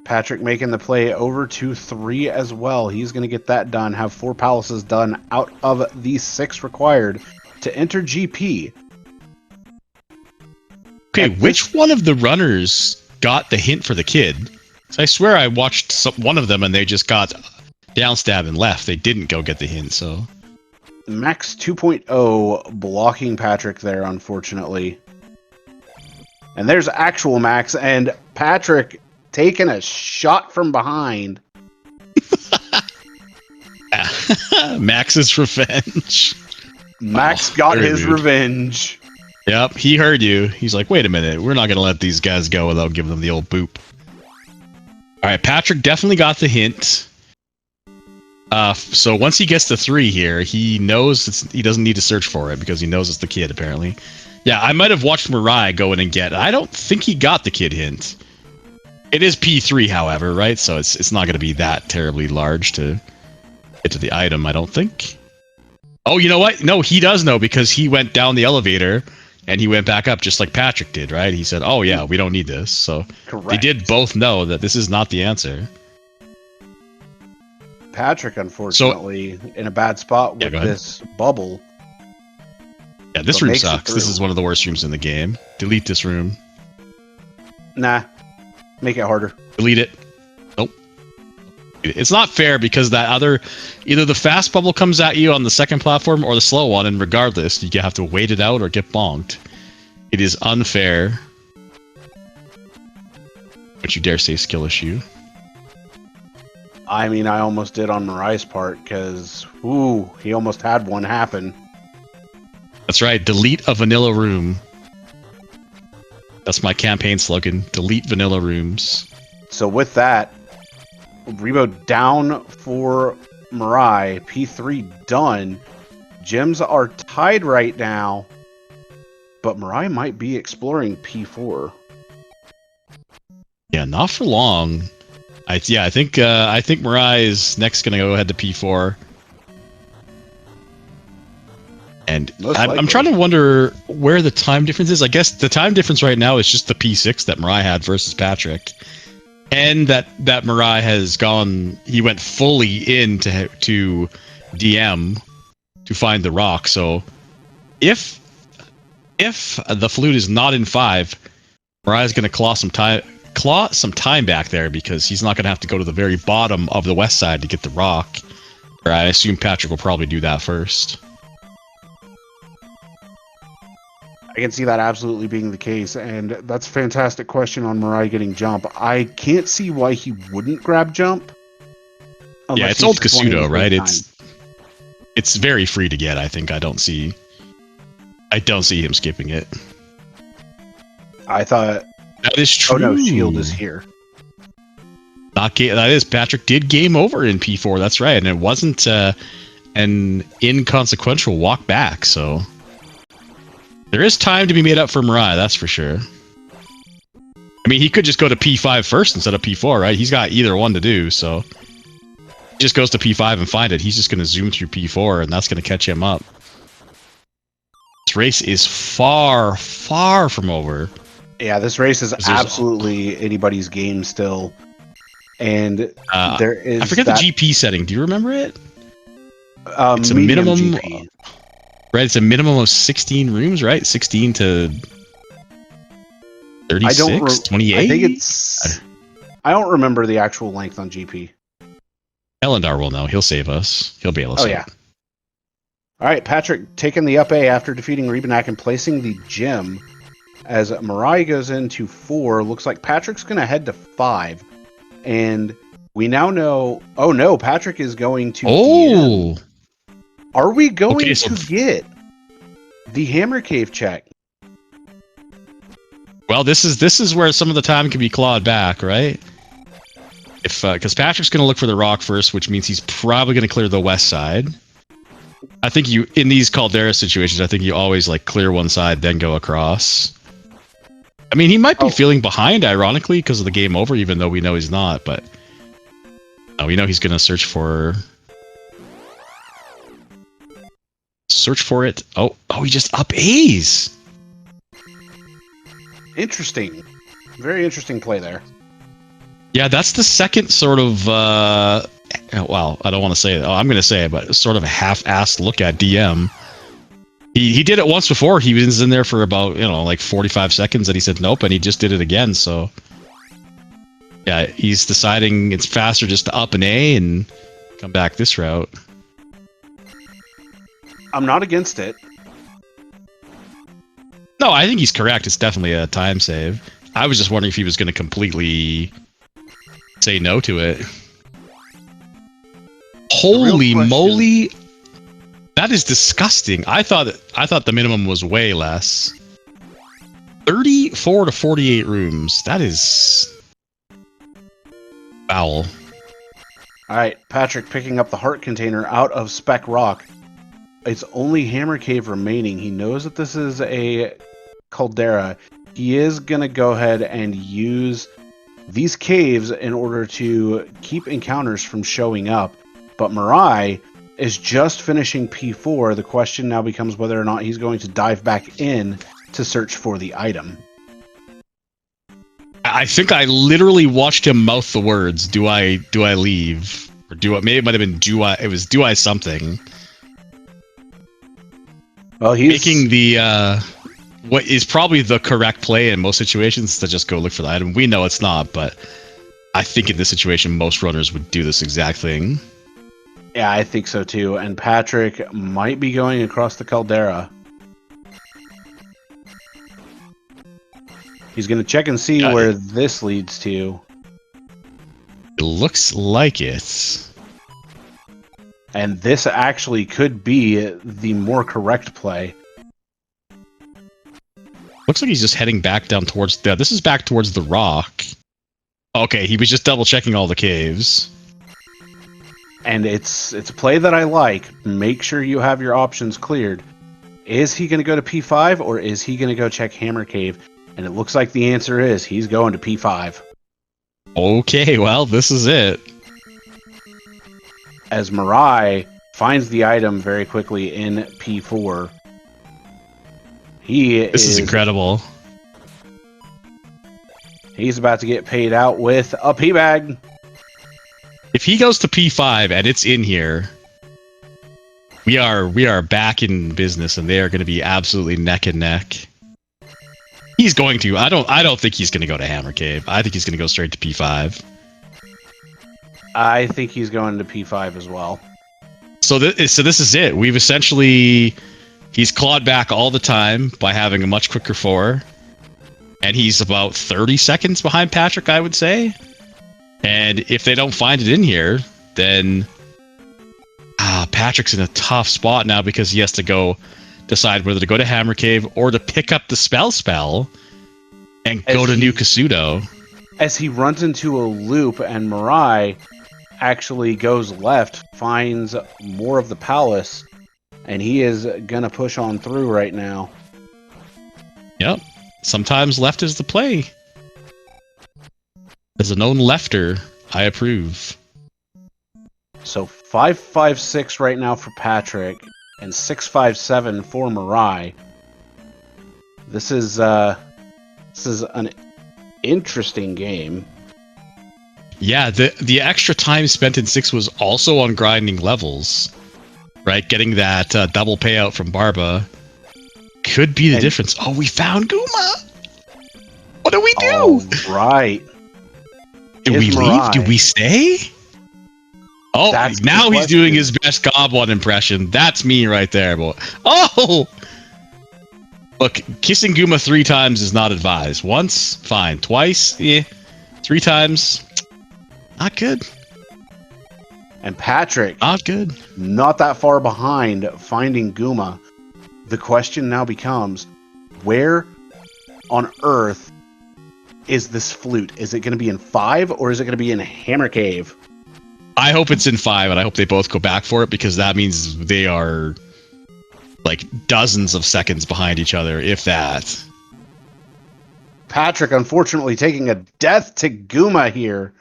Patrick making the play over to 3 as well. He's going to get that done, have 4 palaces done out of the 6 required to enter GP. Okay, which one of the runners got the hint for the kid? So I swear I watched one of them and they just got downstab and left. They didn't go get the hint, so... Max 2.0 blocking Patrick there, unfortunately. And there's actual Max, and Patrick taking a shot from behind. Max's revenge. Max got his revenge. Yep, he heard you. He's like, wait a minute, we're not going to let these guys go without giving them the old boop. Alright, Patrick definitely got the hint. So once he gets to 3 here, he knows he doesn't need to search for it because he knows it's the kid, apparently. Yeah, I might have watched MiRai go in and get it. I don't think he got the kid hint. It is P3, however, right? So it's not going to be that terribly large to get to the item, I don't think. Oh, you know what? No, he does know because he went down the elevator and he went back up just like Patrick did, right? He said, oh yeah, we don't need this. So correct. They did both know that this is not the answer. Patrick, unfortunately, in a bad spot with this bubble. Yeah, this room sucks. This is one of the worst rooms in the game. Delete this room. Nah. Make it harder. Delete it. Nope. It's not fair because that other... Either the fast bubble comes at you on the second platform or the slow one, and regardless, you have to wait it out or get bonked. It is unfair. Don't you dare say skill issue. I mean, I almost did on MiRai's part because, ooh, he almost had one happen. That's right. Delete a vanilla room. That's my campaign slogan. Delete vanilla rooms. So with that, Rebo down for MiRai. P3 done. Gems are tied right now, but MiRai might be exploring P4. Yeah, not for long. I think MiRai is next going to go ahead to P4. And I'm trying to wonder where the time difference is. I guess the time difference right now is just the P6 that MiRai had versus Patrick. And that MiRai has gone... He went fully into DM to find the rock. So if the flute is not in 5, MiRai is going to claw some time back there because he's not going to have to go to the very bottom of the west side to get the rock. Or I assume Patrick will probably do that first. I can see that absolutely being the case, and that's a fantastic question on MiRai getting jump. I can't see why he wouldn't grab jump. Yeah, it's old Kasuto, right? It's very free to get. I think I don't see him skipping it. I thought that is true. Oh no, shield is here. That is, Patrick did game over in P4. That's right, and it wasn't an inconsequential walk back. So. There is time to be made up for MiRai, that's for sure. I mean, he could just go to P5 first instead of P4, right? He's got either one to do, so... He just goes to P5 and find it. He's just going to zoom through P4, and that's going to catch him up. This race is far, far from over. Yeah, this race is absolutely anybody's game still. And there is... I forget the GP setting. Do you remember it? It's a minimum GP. Right, it's a minimum of 16 rooms, right? 16 to 36, 28? I think it's... I don't remember the actual length on GP. Elendar will know. He'll save us. He'll be able to save. Yeah. All right, Patrick taking the up A after defeating Rebanak and placing the gem. As MiRai goes into 4, looks like Patrick's going to head to 5. And we now know... Oh, no, Patrick is going to... Oh! DM. Are we going to get the Hammer Cave check? Well, this is where some of the time can be clawed back, right? If because Patrick's going to look for the rock first, which means he's probably going to clear the west side. I think in these caldera situations, I think you always like clear one side, then go across. I mean, he might be feeling behind, ironically, because of the game over, even though we know he's not, but we know he's going to search for it. Oh, he just up A's. Interesting. Very interesting play there. Yeah, that's the second sort of, well, I don't want to say it. Oh, I'm going to say it, but sort of a half-assed look at DM. He did it once before. He was in there for about, like 45 seconds, and he said nope, and he just did it again, so... Yeah, he's deciding it's faster just to up an A and come back this route. I'm not against it. No, I think he's correct. It's definitely a time save. I was just wondering if he was going to completely say no to it. Holy moly! That is disgusting. I thought the minimum was way less. 34 to 48 rooms. That is foul. All right, Patrick picking up the heart container out of Spec Rock. It's only Hammer Cave remaining. He knows that this is a caldera. He is going to go ahead and use these caves in order to keep encounters from showing up. But MiRai is just finishing P4. The question now becomes whether or not he's going to dive back in to search for the item. I think I literally watched him mouth the words, do I leave? Or maybe it might have been do I something. Well, he's making the what is probably the correct play in most situations to just go look for the item. We know it's not, but I think in this situation most runners would do this exact thing. Yeah, I think so too. And Patrick might be going across the caldera. He's going to check and see where this leads to. It looks like it. And this actually could be the more correct play. Looks like he's just heading back down towards... this is back towards the rock. Okay, he was just double checking all the caves. And it's a play that I like. Make sure you have your options cleared. Is he going to go to P5 or is he going to go check Hammer Cave? And it looks like the answer is he's going to P5. Okay, well, this is it. As MiRai finds the item very quickly in P4. This is incredible. He's about to get paid out with a P-bag. If he goes to P5 and it's in here, we are back in business, and they are going to be absolutely neck and neck. He's going to. I don't think he's going to go to Hammer Cave. I think he's going to go straight to P5. I think he's going to P5 as well. So this is it. We've essentially... He's clawed back all the time by having a much quicker 4. And he's about 30 seconds behind Patrick, I would say. And if they don't find it in here, then... Patrick's in a tough spot now because he has to go decide whether to go to Hammer Cave or to pick up the spell and go to New Kasuto. As he runs into a loop and MiRai actually goes left, finds more of the palace, and he is going to push on through right now. Yep. Sometimes left is the play. As a known lefter, I approve. So 5-5-6 right now for Patrick, and 6-5-7 for MiRai. This is an interesting game. Yeah, the extra time spent in 6 was also on grinding levels. Right, getting that double payout from Barba could be the difference. Oh, we found Guma! What do we do? Oh, right. Do we leave? Do we stay? Oh, now he's doing his best Goblin impression. That's me right there, boy. Oh! Look, kissing Guma 3 times is not advised. Once, fine. Twice, yeah. 3 times, not good. And Patrick, not good. Not that far behind, finding Guma. The question now becomes, where on Earth is this flute? Is it going to be in 5 or is it going to be in Hammer Cave? I hope it's in 5, and I hope they both go back for it, because that means they are like dozens of seconds behind each other, if that. Patrick, unfortunately, taking a death to Guma here.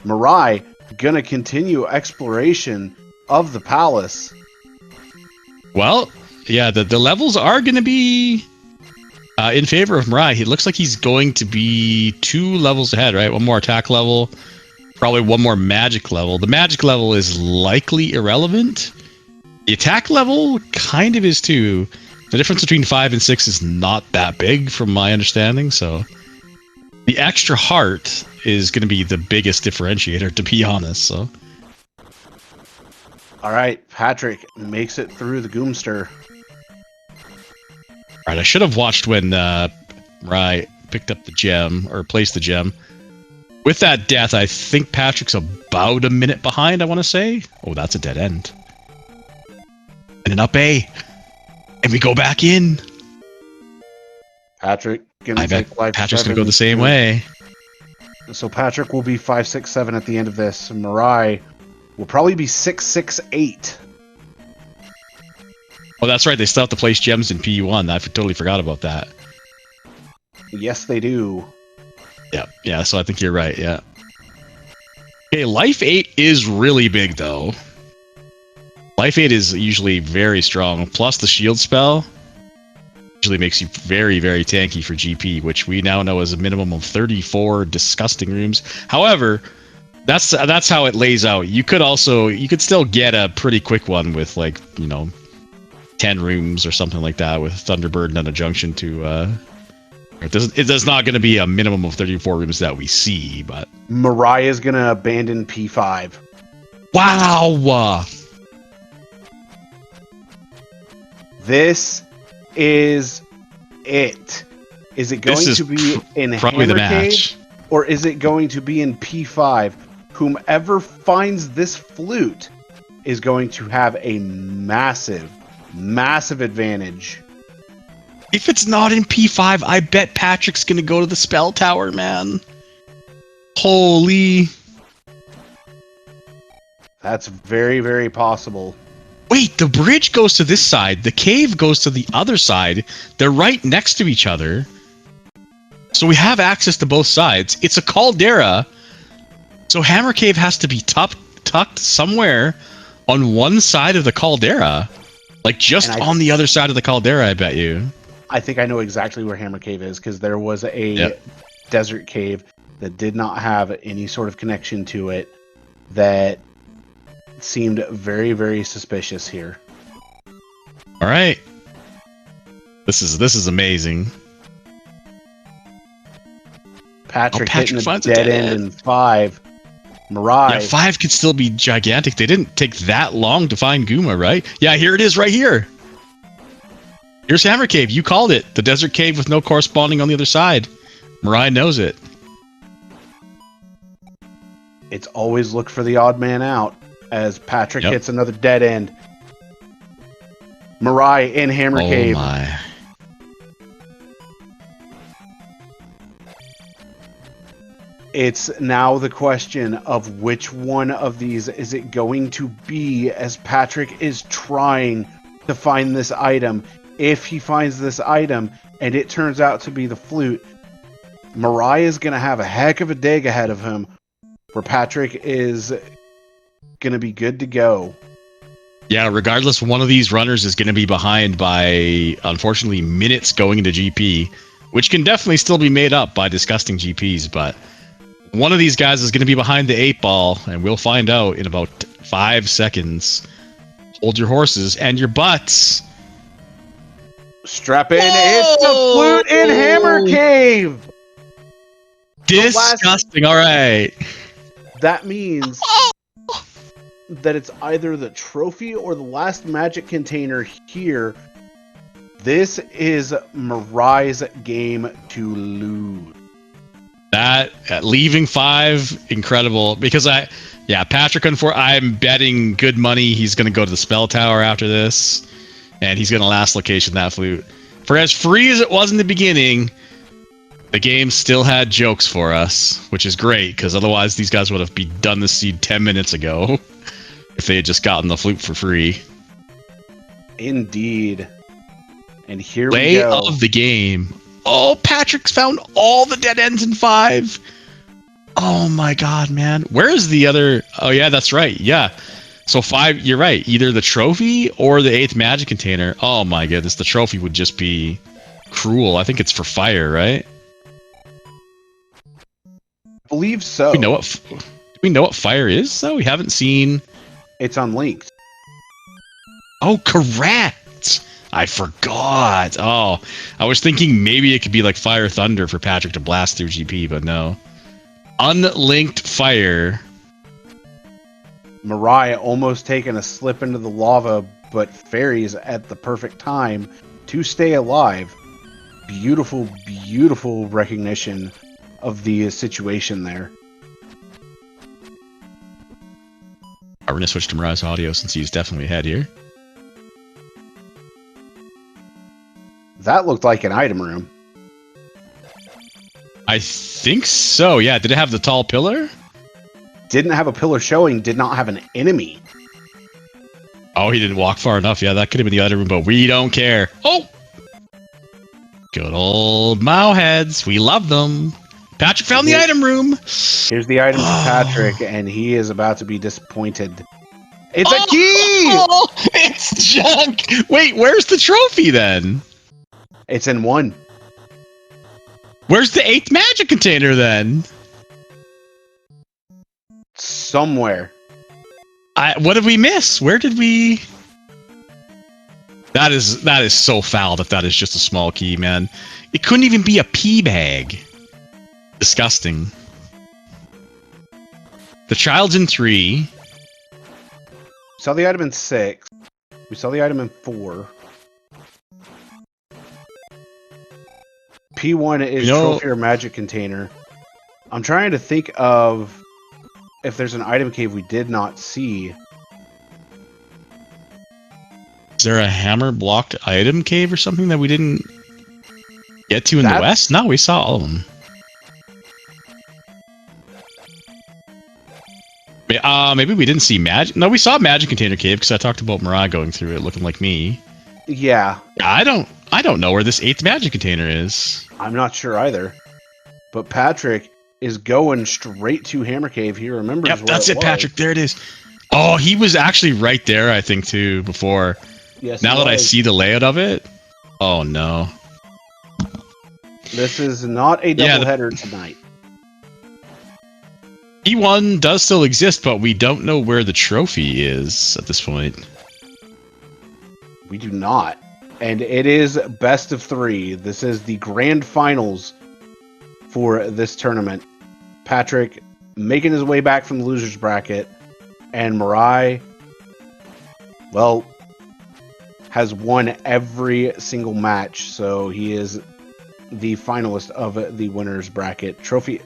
MiRai gonna continue exploration of the palace. Well, yeah, the levels are going to be in favor of MiRai. He looks like he's going to be 2 levels ahead, right? One more attack level, probably one more magic level. The magic level is likely irrelevant. The attack level kind of is too. The difference between 5 and 6 is not that big from my understanding, so the extra heart is going to be the biggest differentiator, to be honest. So, all right, Patrick makes it through the Goomster. all right, I should have watched when MiRai picked up the gem or placed the gem. With that death, I think Patrick's about a minute behind, I want to say. Oh, that's a dead end. And an up A. And we go back in. Patrick gonna I bet take life Patrick's going 7 to go the same way. So Patrick will be 5, 6, 7 at the end of this. MiRai will probably be 6, 6, 8. Oh, that's right. They still have to place gems in P1. I totally forgot about that. Yes, they do. Yeah, so I think you're right, yeah. Okay, Life 8 is really big, though. Life 8 is usually very strong, plus the shield spell usually makes you very, very tanky for GP, which we now know is a minimum of 34 disgusting rooms. However, that's how it lays out. You could still get a pretty quick one with, like, 10 rooms or something like that with Thunderbird and a junction to it's not going to be a minimum of 34 rooms that we see, but MiRai is gonna abandon P5. wow. This is it. Is it going to be in probably the Hammer Cave, match, or is it going to be in P5? Whomever finds this flute is going to have a massive, massive advantage. If it's not in P5, I bet Patrick's gonna go to the spell tower, man. Holy. That's very, very possible. Wait, the bridge goes to this side. The cave goes to the other side. They're right next to each other. So we have access to both sides. It's a caldera. So Hammer Cave has to be tucked somewhere on one side of the caldera. Like just on the other side of the caldera, I bet you. I think I know exactly where Hammer Cave is, because there was a desert cave that did not have any sort of connection to it that seemed very, very suspicious here. All right. This is amazing. Patrick hitting a dead end in 5. MiRai. Yeah, 5 could still be gigantic. They didn't take that long to find Guma, right? Yeah, here it is right here. Here's Hammer Cave. You called it. The desert cave with no corresponding on the other side. MiRai knows it. It's always look for the odd man out as Patrick hits another dead end. MiRai in Hammer Cave. Oh my. It's now the question of which one of these is it going to be, as Patrick is trying to find this item. If he finds this item and it turns out to be the flute, MiRai is going to have a heck of a dig ahead of him, where Patrick is going to be good to go. Yeah, regardless, one of these runners is going to be behind by, unfortunately, minutes going into GP, which can definitely still be made up by disgusting GPs, but one of these guys is going to be behind the 8 ball, and we'll find out in about 5 seconds. Hold your horses and your butts. Strap in. It's the flute in Hammer Cave. Disgusting. All right. That means that it's either the trophy or the last magic container here. This is MiRai's game to lose. That leaving 5, incredible. Because Patrick, I'm betting good money he's going to go to the spell tower after this, and he's going to last location that flute. For as free as it was in the beginning, the game still had jokes for us, which is great, because otherwise these guys would have done the seed 10 minutes ago if they had just gotten the flute for free. Indeed. And here Play we go. of the game. Oh, Patrick's found all the dead ends in 5. Oh my god, man. Where is the other? Oh yeah, that's right. Yeah. So 5, you're right. Either the trophy or the 8th magic container. Oh my goodness, the trophy would just be cruel. I think it's for fire, right? I believe so. Do we know what fire is, though? We haven't seen... It's unlinked. Oh, correct! I forgot. Oh, I was thinking maybe it could be like Fire Thunder for Patrick to blast through GP, but no. Unlinked fire. MiRai almost taking a slip into the lava, but fairies at the perfect time to stay alive. Beautiful, beautiful recognition of the situation there. We're going to switch to MiRai's audio since he's definitely ahead here. That looked like an item room. I think so, yeah. Did it have the tall pillar? Didn't have a pillar showing, did not have an enemy. Oh, he didn't walk far enough. Yeah, that could have been the item room, but we don't care. Oh! Good old Mowheads. We love them. Patrick found the item room. Here's the item for Patrick, and he is about to be disappointed. It's a key! Oh, it's junk! Wait, where's the trophy then? It's in 1. Where's the 8th magic container then? Somewhere. What did we miss? Where did we... That is so foul that is just a small key, man. It couldn't even be a pea bag. Disgusting. The child's in 3. We saw the item in 6. We saw the item in 4. P1 is trophy or magic container. I'm trying to think of if there's an item cave we did not see. Is there a hammer blocked item cave or something that we didn't get to in the west? No, we saw all of them. Maybe we didn't see magic. No, we saw magic container cave because I talked about MiRai going through it, looking like me. Yeah. I don't know where this 8th magic container is. I'm not sure either. But Patrick is going straight to Hammer Cave. He remembers. Yep, that's it, Patrick. There it is. Oh, he was actually right there, I think, too, before. Yes. Now that I see the layout of it. Oh no. This is not a doubleheader tonight. E1 does still exist, but we don't know where the trophy is at this point. We do not. And it is best of 3. This is the grand finals for this tournament. Patrick making his way back from the loser's bracket. And MiRai, well, has won every single match. So he is the finalist of the winner's bracket. Trophy.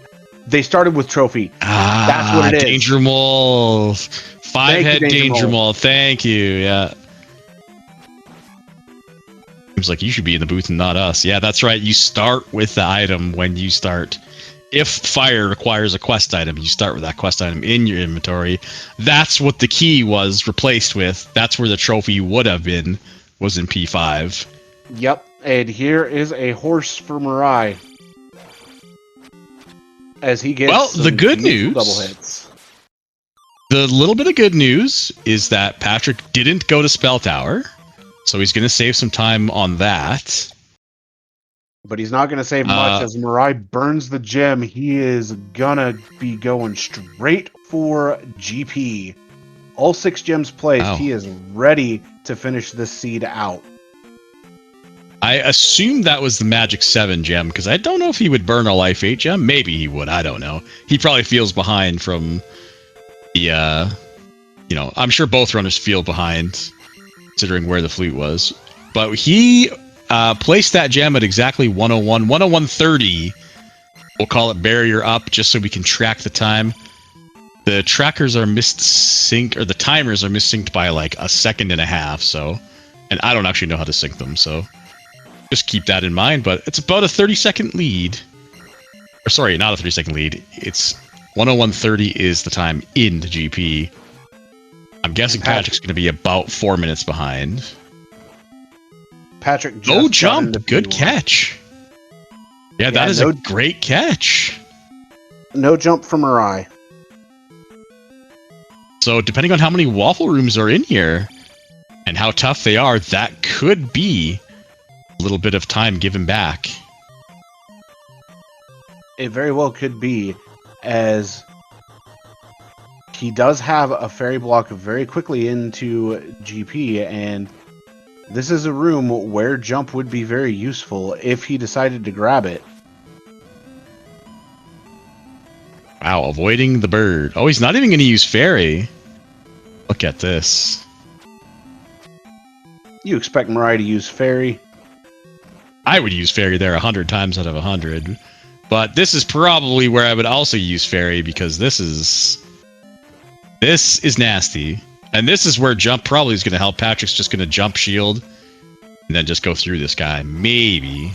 They started with trophy. That's what it is. Danger Mole. 5-head Danger Mole. Thank you. Yeah. Seems like you should be in the booth and not us. Yeah, that's right. You start with the item when you start. If fire requires a quest item, you start with that quest item in your inventory. That's what the key was replaced with. That's where the trophy would have been, was in P5. Yep. And here is a horse for MiRai. As he gets the good news, double hits. The little bit of good news is that Patrick didn't go to Spell Tower, so he's going to save some time on that. But he's not going to save much as MiRai burns the gem. He is going to be going straight for GP. All 6 gems placed. He is ready to finish this seed out. I assume that was the Magic 7 gem, because I don't know if he would burn a Life 8 gem. Maybe he would. I don't know. He probably feels behind from the, I'm sure both runners feel behind, considering where the fleet was. But he placed that gem at exactly 101, 101.30. We'll call it barrier up, just so we can track the time. The trackers are mis-synced, or the timers are mis-synced by like a second and a half, so. And I don't actually know how to sync them, so. Just keep that in mind, but it's about a 30-second lead. Or sorry, not a 30-second lead. It's 101.30 is the time in the GP. I'm guessing Patrick's going to be about 4 minutes behind. Patrick just jump! Good catch. Yeah, that is a great catch. No jump from MiRai. So depending on how many waffle rooms are in here and how tough they are, that could be a little bit of time given back. It very well could be, as he does have a fairy block very quickly into GP, and this is a room where jump would be very useful if he decided to grab it. Wow, avoiding the bird. Oh, he's not even going to use fairy. Look at this. You expect MiRai to use fairy? I would use fairy there 100 times out of 100. But this is probably where I would also use fairy, because this is nasty. And this is where jump probably is going to help. Patrick's just going to jump shield and then just go through this guy. Maybe.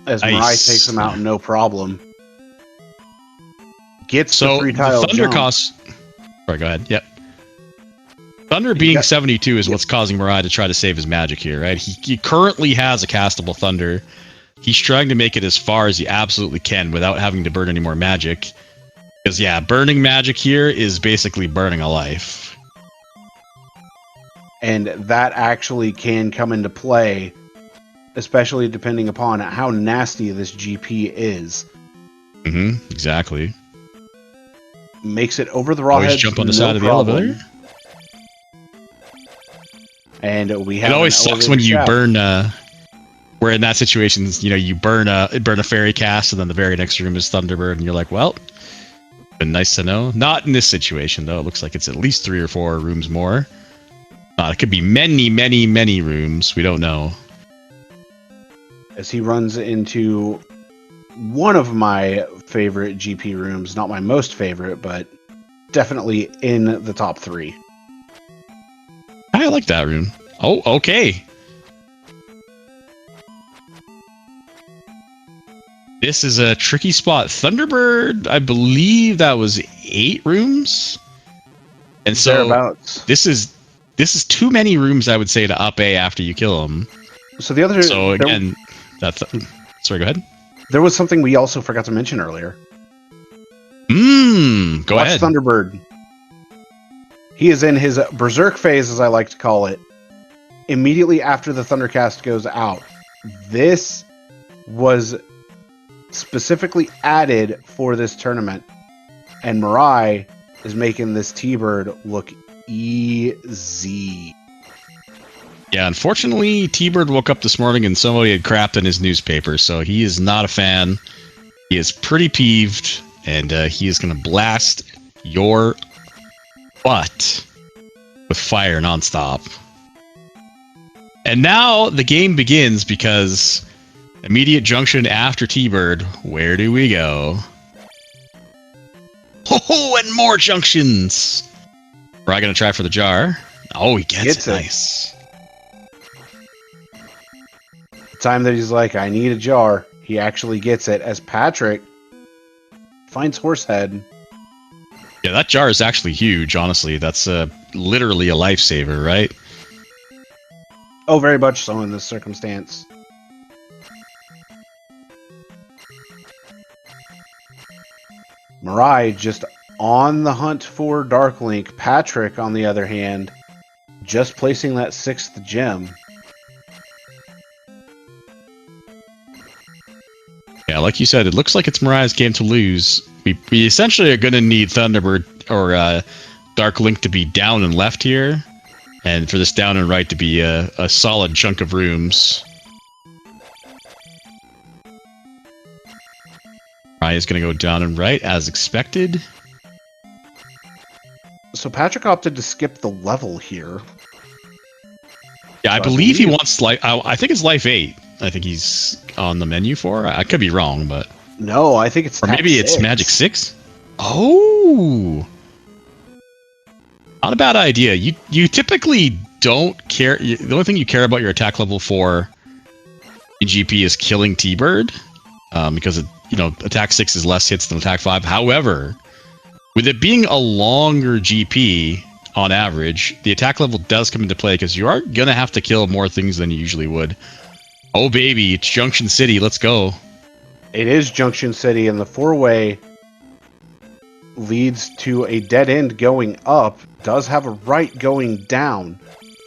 As MiRai takes him out, no problem. Gets the 3-tile Thunder jump. cost. Sorry, go ahead. Yep. Thunder being 72 is what's causing MiRai to try to save his magic here, right? He currently has a castable Thunder. He's trying to make it as far as he absolutely can without having to burn any more magic. Because, yeah, burning magic here is basically burning a life. And that actually can come into play, especially depending upon how nasty this GP is. Mm-hmm, exactly. Makes it over the raw Always head. jump on the side of the elevator. And we have. It always sucks when you burn. Where in that situation, you know, you burn a fairy cast, and then the very next room is Thunderbird, and you're like, well, been nice to know. Not in this situation though. It looks like it's at least 3 or 4 rooms more. It could be many, many, many rooms. We don't know. As he runs into one of my favorite GP rooms, not my most favorite, but definitely in the top 3. I like that room. Oh, okay. This is a tricky spot. Thunderbird, I believe that was 8 rooms. And so thereabouts. This is too many rooms, I would say, to up A after you kill him. So the other. So again, sorry, go ahead. There was something we also forgot to mention earlier. Go Watch ahead. Thunderbird. He is in his berserk phase, as I like to call it, immediately after the Thundercast goes out. This was specifically added for this tournament, and MiRai is making this T-Bird look easy. Yeah, unfortunately, T-Bird woke up this morning and somebody had crapped in his newspaper, so he is not a fan. He is pretty peeved, and he is going to blast your butt with fire nonstop. And now the game begins, because immediate junction after T-Bird, where do we go? Oh, and more junctions! We're going to try for the jar. Oh, he gets it. Nice. The time that he's like, I need a jar, he actually gets it, as Patrick finds Horsehead. Yeah, that jar is actually huge, honestly. That's literally a lifesaver, right? Oh, very much so in this circumstance. MiRai just on the hunt for Dark Link. Patrick, on the other hand, just placing that 6th gem. Yeah, like you said, it looks like it's MiRai's game to lose. We essentially are going to need Thunderbird or Dark Link to be down and left here, and for this down and right to be a solid chunk of rooms. MiRai is going to go down and right, as expected. So Patrick opted to skip the level here. Yeah, I believe he wants life. I think it's life 8. I think he's on the menu for. I could be wrong, but no, I think it's. Or maybe it's Magic 6. Oh, not a bad idea. You typically don't care. The only thing you care about your attack level for in GP is killing T-Bird, because attack 6 is less hits than attack 5. However, with it being a longer GP on average, the attack level does come into play, because you are gonna have to kill more things than you usually would Oh, baby, it's Junction City. Let's go. It is Junction City, and the four-way leads to a dead end going up, does have a right going down.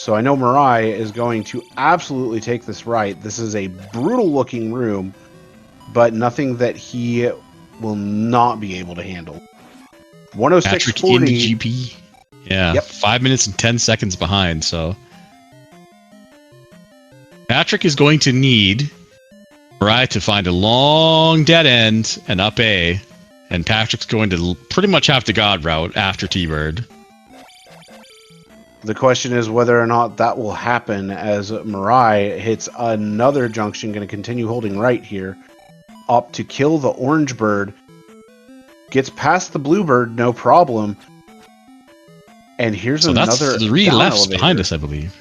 So I know MiRai is going to absolutely take this right. This is a brutal-looking room, but nothing that he will not be able to handle. Patrick in 106.40. the GP. Yeah, Yep. 5 minutes and 10 seconds behind, so... Patrick is going to need MiRai to find a long dead end and up A, and Patrick's going to pretty much have to God route after T-Bird. The question is whether or not that will happen as MiRai hits another junction, going to continue holding right here, up to kill the orange bird, gets past the blue bird, no problem, and here's another That's 3 down lefts elevator. behind us, I believe.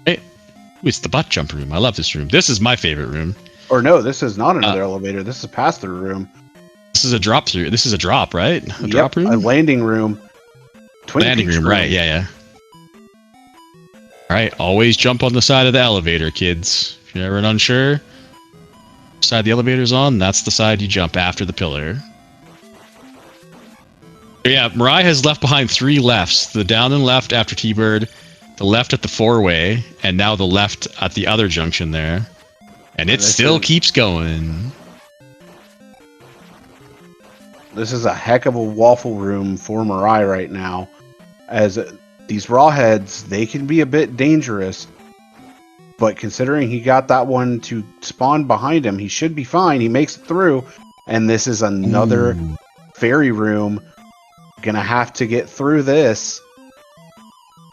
Hey, it's the butt jump room. I love this room. This is my favorite room. Or no, this is not another elevator. This is a pass-through room. This is a drop through. This is a drop, right? A drop room? A landing room. Twin Landing Peaks room, right? Yeah. All right, always jump on the side of the elevator, kids. If you're ever unsure, side the elevator's on, that's the side you jump after the pillar. Yeah, MiRai has left behind 3 lefts. The down and left after T-Bird, the left at the 4-way, and now the left at the other junction there. And it still keeps going. This is a heck of a waffle room for MiRai right now, as these raw heads, they can be a bit dangerous, but considering he got that one to spawn behind him, he should be fine. He makes it through, and this is another fairy room. Gonna have to get through this.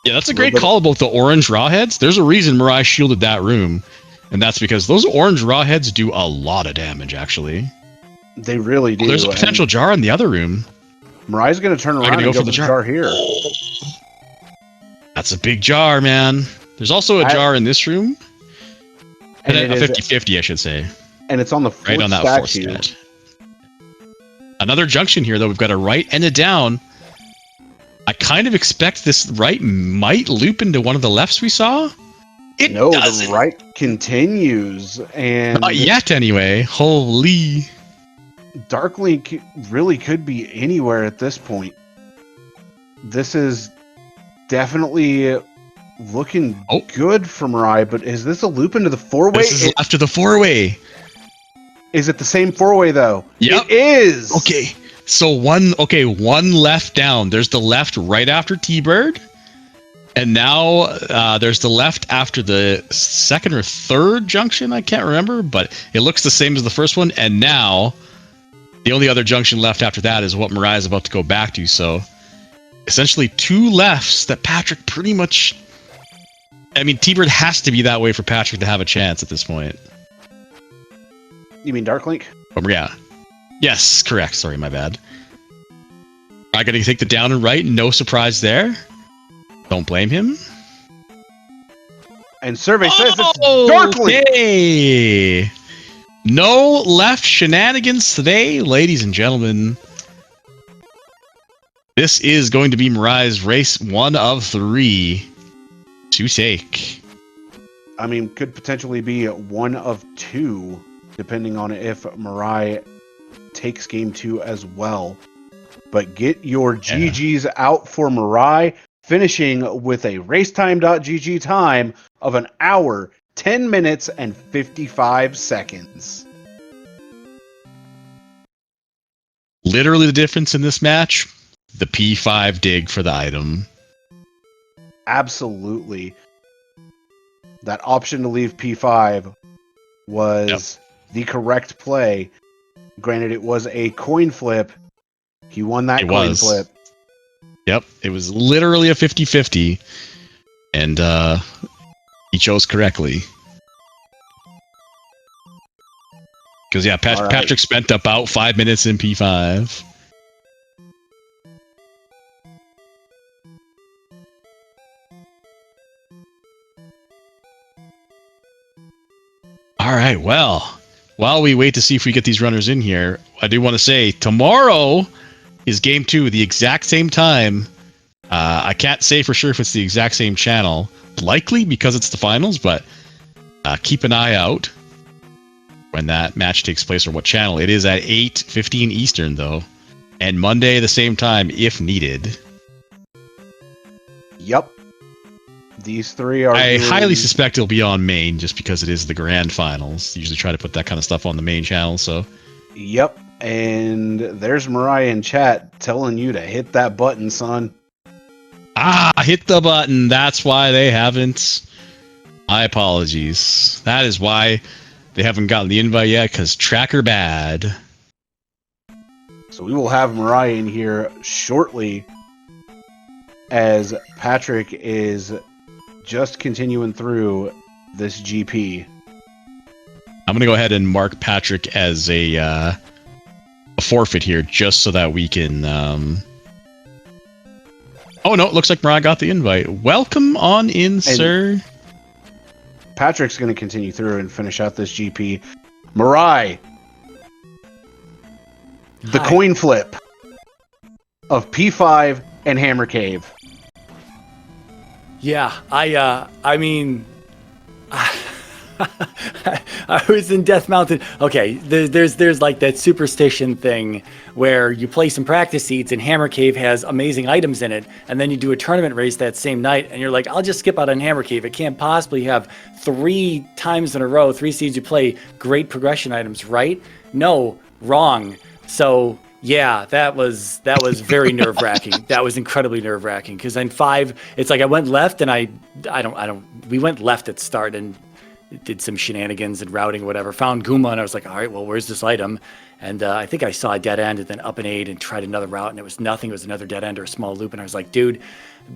Yeah, that's a great call about the orange raw heads. There's a reason MiRai shielded that room, and that's because those orange raw heads do a lot of damage, actually. They really do. There's a potential jar in the other room. MiRai's gonna turn around and go for the jar here. Oh, that's a big jar, man. There's also a jar in this room. And a 50-50, I should say. And it's on the fourth right on that statue. Fourth stat. Another junction here, though. We've got a right and a down. I kind of expect this right might loop into one of the lefts we saw. It doesn't. The right continues, and not yet anyway. Holy. Dark Link really could be anywhere at this point. This is definitely looking good for MiRai, but is this a loop into the 4-way? This is after the 4-way. Is it the same 4-way though? Yep. It is. Okay. So one left down. There's the left right after T-Bird. And now there's the left after the second or third junction. I can't remember, but it looks the same as the first one. And now the only other junction left after that is what MiRai is about to go back to. So essentially 2 lefts that Patrick pretty much... I mean, T-Bird has to be that way for Patrick to have a chance at this point. You mean Dark Link? Yeah. Yes, correct. Sorry, my bad. I gotta take the down and right. No surprise there. Don't blame him. And survey says it's Dark Link. Okay. No left shenanigans today, ladies and gentlemen. This is going to be MiRai's race 1 of 3 to take. I mean, could potentially be 1 of 2, depending on if MiRai takes game 2 as well. But get your GGs out for MiRai, finishing with a racetime.gg time of 1 hour, 10 minutes, and 55 seconds. Literally the difference in this match, the P5 dig for the item. Absolutely. That option to leave P5 was the correct play. Granted, it was a coin flip. He won that coin flip. Yep, it was literally a 50-50. And he chose correctly. Because, yeah, Patrick spent about 5 minutes in P5. All right, well, while we wait to see if we get these runners in here, I do want to say tomorrow is game 2, the exact same time. I can't say for sure if it's the exact same channel. Likely because it's the finals, but Keep an eye out when that match takes place or what channel. It is at 8:15 Eastern, though. And Monday, the same time, if needed. Yep. These three are... I highly suspect it'll be on main, just because it is the grand finals. Usually try to put that kind of stuff on the main channel, so... Yep. And there's MiRai in chat telling you to hit that button, son. Ah, hit the button. That's why they haven't. My apologies. That is why they haven't gotten the invite yet, because tracker bad. So we will have MiRai in here shortly, as Patrick is just continuing through this GP. I'm going to go ahead and mark Patrick as a forfeit here, just so that we can... Oh, no, it looks like MiRai got the invite. Welcome on in, sir. Patrick's going to continue through and finish out this GP. MiRai, the coin flip of P5 and Hammer Cave. Yeah, I mean, I was in Death Mountain. Okay, there's like that superstition thing where you play some practice seeds and Hammer Cave has amazing items in it, and then you do a tournament race that same night, and you're like, I'll just skip out on Hammer Cave. It can't possibly have 3 times in a row, 3 seeds you play, great progression items, right? No, wrong. So yeah, that was very nerve-wracking. That was incredibly nerve-wracking, because in 5, it's like I went left, and we went left at start and did some shenanigans and routing, whatever. Found Guma, and I was like, all right, well, where's this item? And I think I saw a dead end, and then up an 8 and tried another route, and it was nothing. It was another dead end or a small loop, and I was like, dude,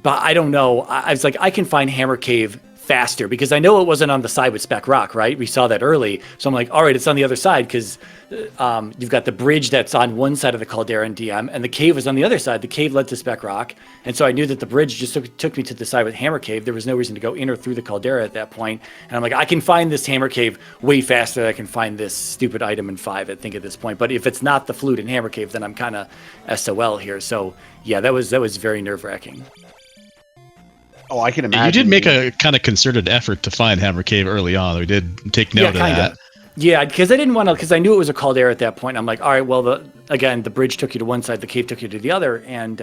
but I don't know. I was like, I can find Hammer Cave faster, because I know it wasn't on the side with Spec Rock, right? We saw that early. So I'm like, all right, it's on the other side, because you've got the bridge that's on one side of the Caldera and DM, and the cave was on the other side. The cave led to Spec Rock, and so I knew that the bridge just took me to the side with Hammer Cave. There was no reason to go in or through the Caldera at that point. And I'm like, I can find this Hammer Cave way faster than I can find this stupid item in 5, I think, at this point. But if it's not the flute in Hammer Cave, then I'm kind of SOL here. So yeah, that was very nerve-wracking. Oh, I can imagine. You did make a kind of concerted effort to find Hammer Cave early on. We did take note of that. Yeah, because I didn't want to, because I knew it was a Caldera at that point. I'm like, all right, well, the bridge took you to one side, the cave took you to the other, and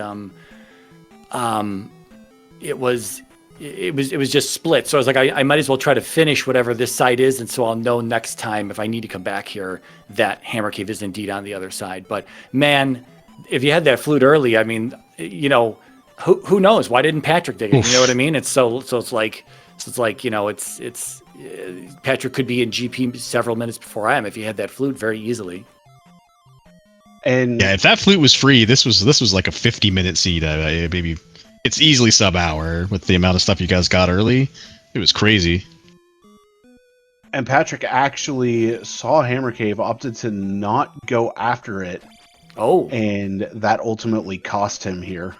it was just split. So I was like, I might as well try to finish whatever this side is, and so I'll know next time if I need to come back here that Hammer Cave is indeed on the other side. But man, if you had that flute early, I mean, you know, who knows? Why didn't Patrick dig it? You know what I mean? It's it's like you know, it's Patrick could be in GP several minutes before I am if he had that flute very easily. And yeah, if that flute was free, this was like a 50-minute seed. Maybe it's easily sub-hour with the amount of stuff you guys got early. It was crazy. And Patrick actually saw Hammer Cave, opted to not go after it. Oh. And that ultimately cost him here.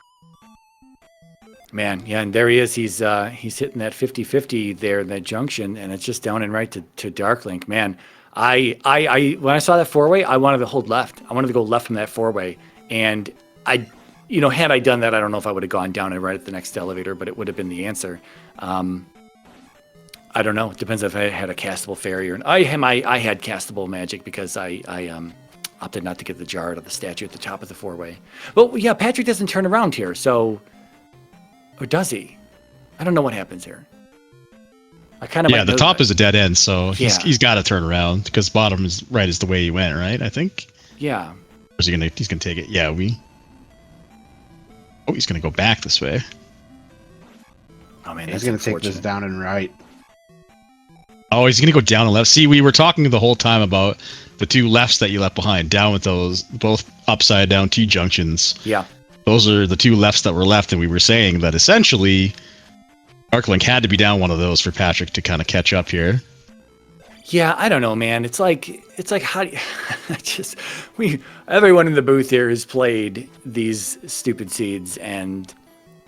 Man, yeah, and there he is. He's hitting that 50-50 there in that junction, and it's just down and right to Darklink. Man, I when I saw that 4-way, I wanted to hold left. I wanted to go left from that 4-way, and had I done that, I don't know if I would have gone down and right at the next elevator, but it would have been the answer. I don't know. It depends if I had a castable fairy or I had castable magic, because I opted not to get the jar out of the statue at the top of the 4-way. Well, yeah, Patrick doesn't turn around here, so. Or does he? I don't know what happens here. I kind of the top is a dead end, so he's got to turn around, because bottom is right is the way he went, right? I think. Yeah. Or is he he's gonna take it? Yeah, he's gonna go back this way. Oh man, he's gonna take this down and right. Oh, he's gonna go down and left. See, we were talking the whole time about the 2 lefts that you left behind, down with those both upside down T junctions. Yeah. Those are the 2 lefts that were left, and we were saying that essentially Darklink had to be down one of those for Patrick to kind of catch up here. Yeah, I don't know, man. It's like how do you, everyone in the booth here has played these stupid seeds, and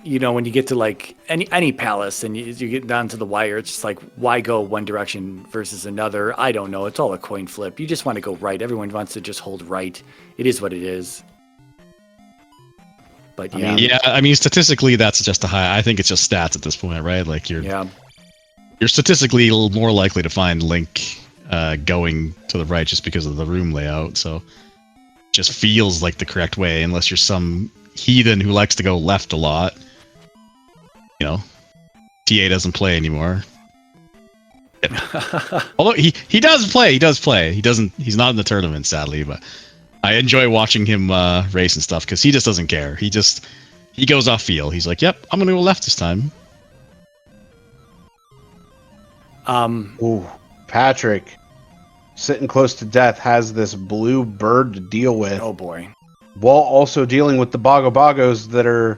you know, when you get to like any palace and you get down to the wire, it's just like, why go one direction versus another? I don't know. It's all a coin flip. You just want to go right. Everyone wants to just hold right. It is what it is. But yeah. I mean, statistically, that's just a high. I think it's just stats at this point, right? Like you're you're statistically a little more likely to find Link going to the right just because of the room layout. So just feels like the correct way, unless you're some heathen who likes to go left a lot. You know, TA doesn't play anymore. Although he does play, he's not in the tournament, sadly, but I enjoy watching him race and stuff because he just doesn't care. He goes off feel. He's like, yep, I'm gonna go left this time. Ooh, Patrick, sitting close to death, has this blue bird to deal with. Oh boy. While also dealing with the Bogos that are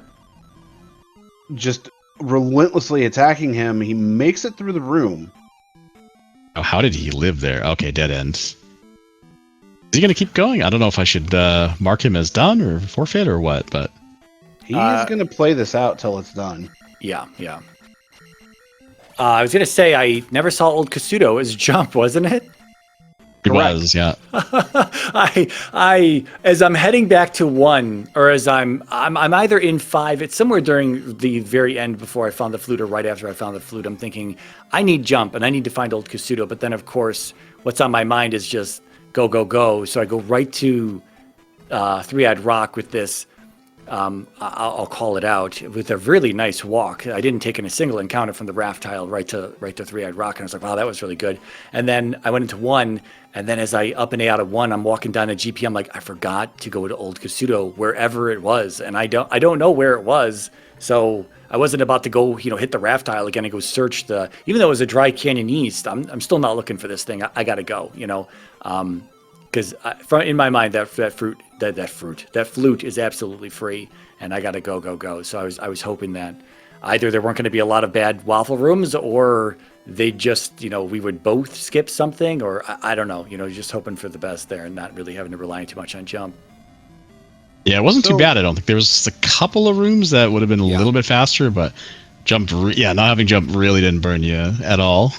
just relentlessly attacking him. He makes it through the room. Oh, how did he live there? Okay, dead end. Is he going to keep going? I don't know if I should mark him as done or forfeit or what, but... He's going to play this out till it's done. Yeah. I was going to say, I never saw old Kasuto as jump, wasn't it? It was, yeah. I as I'm heading back to 1, or as I'm either in 5, it's somewhere during the very end before I found the flute, or right after I found the flute, I'm thinking, I need jump, and I need to find old Kasuto, but then, of course, what's on my mind is just go, so I go right to Three-Eyed Rock with this, I'll call it out, with a really nice walk. I didn't take in a single encounter from the raft tile right to Three-Eyed Rock, and I was like, wow, that was really good. And then I went into 1, and then as I up and out of 1, I'm walking down a GP, I'm like, I forgot to go to Old Kasuto, wherever it was, and I don't know where it was, so I wasn't about to go, hit the raft tile again and go search even though it was a dry canyon east, I'm still not looking for this thing. I gotta go, because in my mind that flute is absolutely free, and I gotta go. So I was hoping that either there weren't going to be a lot of bad waffle rooms, or they just we would both skip something, or I don't know, just hoping for the best there and not really having to rely too much on jump. Yeah, it wasn't too bad. I don't think there was just a couple of rooms that would have been a little bit faster, but not having jump really didn't burn you at all.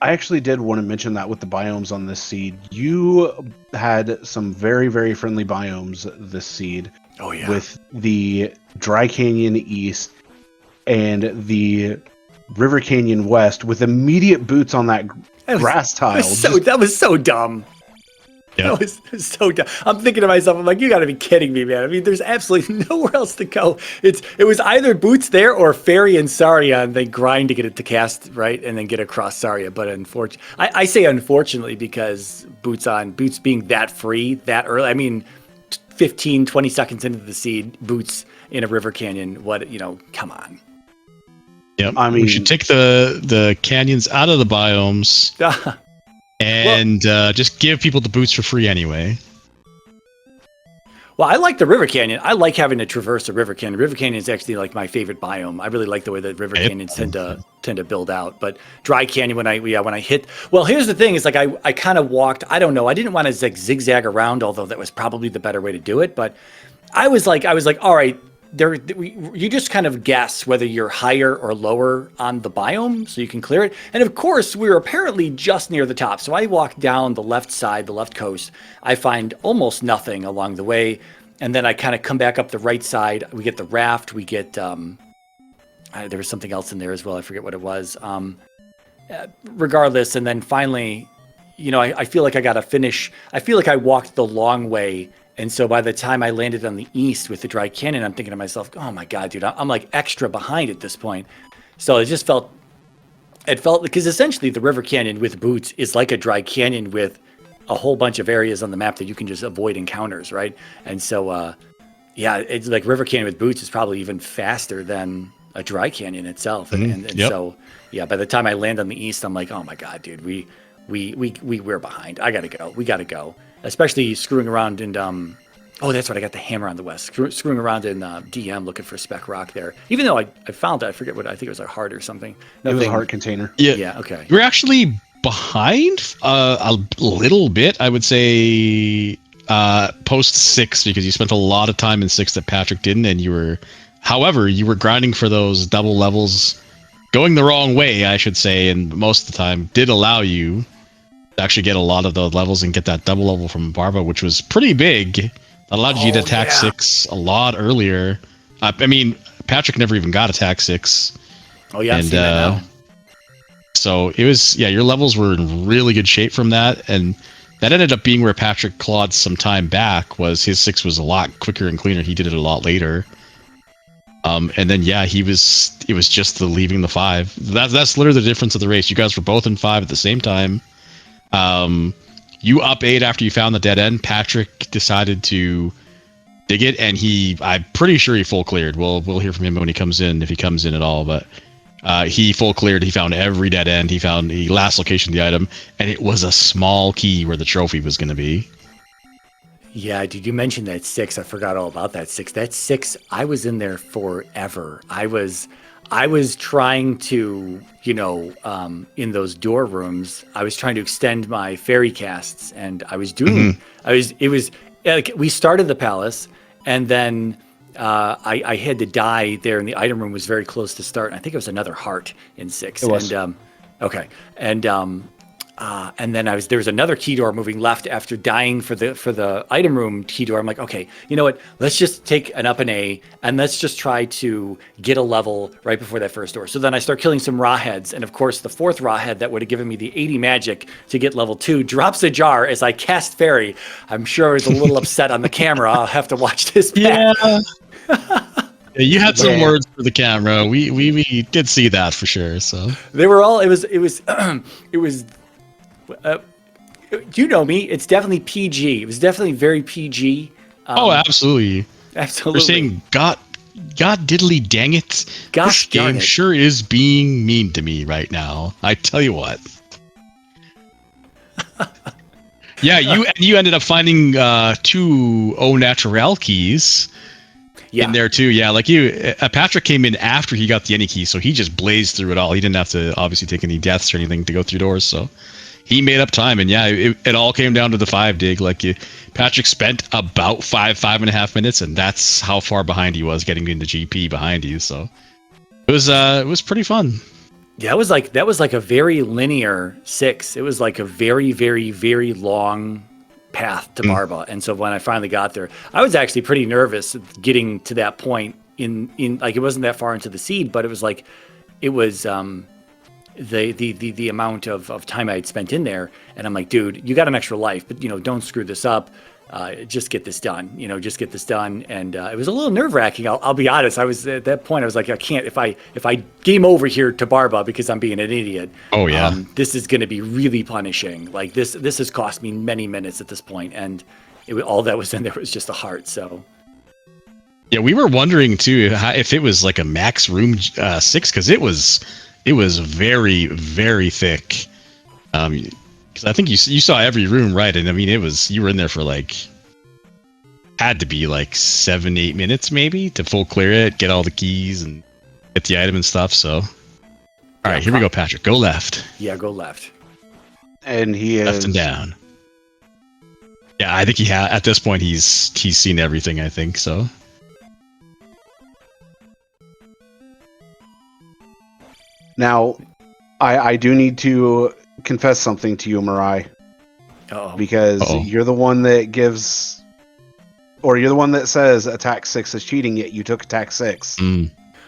I actually did want to mention that with the biomes on this seed. You had some very, very friendly biomes this seed. Oh, yeah. With the Dry Canyon East and the River Canyon West with immediate boots on that grass tile. That was so dumb. Yep. That was so dumb. I'm thinking to myself, I'm like, you got to be kidding me, man. I mean, there's absolutely nowhere else to go. It was either boots there or Fairy and Saria, and they grind to get it to cast right and then get across Saria. But unfortunately, I say unfortunately because boots being that free that early. I mean, 15, 20 seconds into the seed, boots in a river canyon. Come on. Yep. I mean, we should take the canyons out of the biomes. And just give people the boots for free anyway. Well, I like the River Canyon. I like having to traverse the River Canyon. River Canyon is actually like my favorite biome. I really like the way that River Canyons tend to build out. But Dry Canyon, when I hit, well, here's the thing: is like I kind of walked. I don't know. I didn't want to zigzag around, although that was probably the better way to do it. But I was like, all right. You just kind of guess whether you're higher or lower on the biome so you can clear it. And of course, we were apparently just near the top. So I walk down the left side, the left coast. I find almost nothing along the way. And then I kind of come back up the right side. We get the raft. We get, there was something else in there as well. I forget what it was. Regardless. And then finally, I feel like I got to finish. I feel like I walked the long way. And so by the time I landed on the east with the Dry Canyon, I'm thinking to myself, oh my God, dude, I'm like extra behind at this point. So it felt because essentially the River Canyon with boots is like a Dry Canyon with a whole bunch of areas on the map that you can just avoid encounters, right? And so, it's like River Canyon with boots is probably even faster than a Dry Canyon itself. And so, by the time I land on the east, I'm like, oh my God, dude, we're behind. I gotta go. We gotta go. Especially screwing around in, that's right, I got the hammer on the west. Screwing around in DM looking for Spec Rock there. Even though I found it, I forget I think it was a heart or something. It was a heart container. Yeah, okay. We're actually behind a little bit, I would say, post 6, because you spent a lot of time in 6 that Patrick didn't, and you were grinding for those double levels, going the wrong way, I should say, and most of the time did allow you actually get a lot of the levels and get that double level from Barba, which was pretty big. That allowed you to attack 6 a lot earlier. I mean, Patrick never even got attack 6. Oh yeah, I've seen that now. So it was, yeah, your levels were in really good shape from that, and that ended up being where Patrick clawed some time back. Was his 6 was a lot quicker and cleaner. He did it a lot later. And then yeah, it was just the leaving the 5. That's literally the difference of the race. You guys were both in 5 at the same time. You up 8 after you found the dead end. Patrick decided to dig it, and I'm pretty sure he full cleared. We'll hear from him when he comes in, if he comes in at all. But he full cleared. He found every dead end. He found the last location of the item, and it was a small key where the trophy was going to be. Yeah, did you mention that 6? I forgot all about that 6. That 6, I was in there forever. I was trying to, in those door rooms, I was trying to extend my fairy casts, and I was doing, it was like we started the palace, and then I had to die there, and the item room was very close to start. And I think it was another heart in 6. It was. And okay, and then there was another key door moving left after dying for the item room key door. I'm like, okay, you know what? Let's just take an up and A, and let's just try to get a level right before that first door. So then I start killing some raw heads, and of course the 4th raw head that would have given me the 80 magic to get level 2 drops a jar as I cast fairy. I'm sure I was a little upset on the camera. I'll have to watch this back. Yeah. Yeah, you had some words for the camera. We did see that for sure. So they were all. It was. You know me. It's definitely PG. It was definitely very PG. oh, absolutely. Absolutely. They're saying, God diddly dang it. Gosh this game darn it. sure is being mean to me right now. I tell you what. Yeah, you ended up finding 2 au naturel keys in there too. Yeah, like Patrick came in after he got the any key, so he just blazed through it all. He didn't have to obviously take any deaths or anything to go through doors, so he made up time. And yeah, it all came down to the 5 dig. Like Patrick spent about 5.5 minutes, and that's how far behind he was getting into GP behind you. So it was pretty fun. Yeah, that was like a very linear 6. It was like a very, very, very long path to Barba. And so when I finally got there, I was actually pretty nervous getting to that point in like, it wasn't that far into the seed, but it was like, it was the amount of time I had spent in there. And I'm like, dude, you got an extra life, but don't screw this up. Just get this done, just get this done. And it was a little nerve wracking. I'll be honest. I was at that point, I was like, I can't, if I game over here to Barba because I'm being an idiot. Oh yeah. This is going to be really punishing. Like this has cost me many minutes at this point, and all that was in there was just a heart. So yeah, we were wondering too if it was like a max room 6, because it was very, very thick. Because I think you saw every room, right? And I mean, you were in there for had to be like 7-8 minutes maybe to full clear it, get all the keys and get the item and stuff. So, all right, here we go, Patrick. Go left. Yeah, go left. And he is left and down. Yeah, I think at this point he's seen everything. I think so. Now, I do need to confess something to you, MiRai. Because you're the one that gives, or you're the one that says attack 6 is cheating, yet you took attack 6.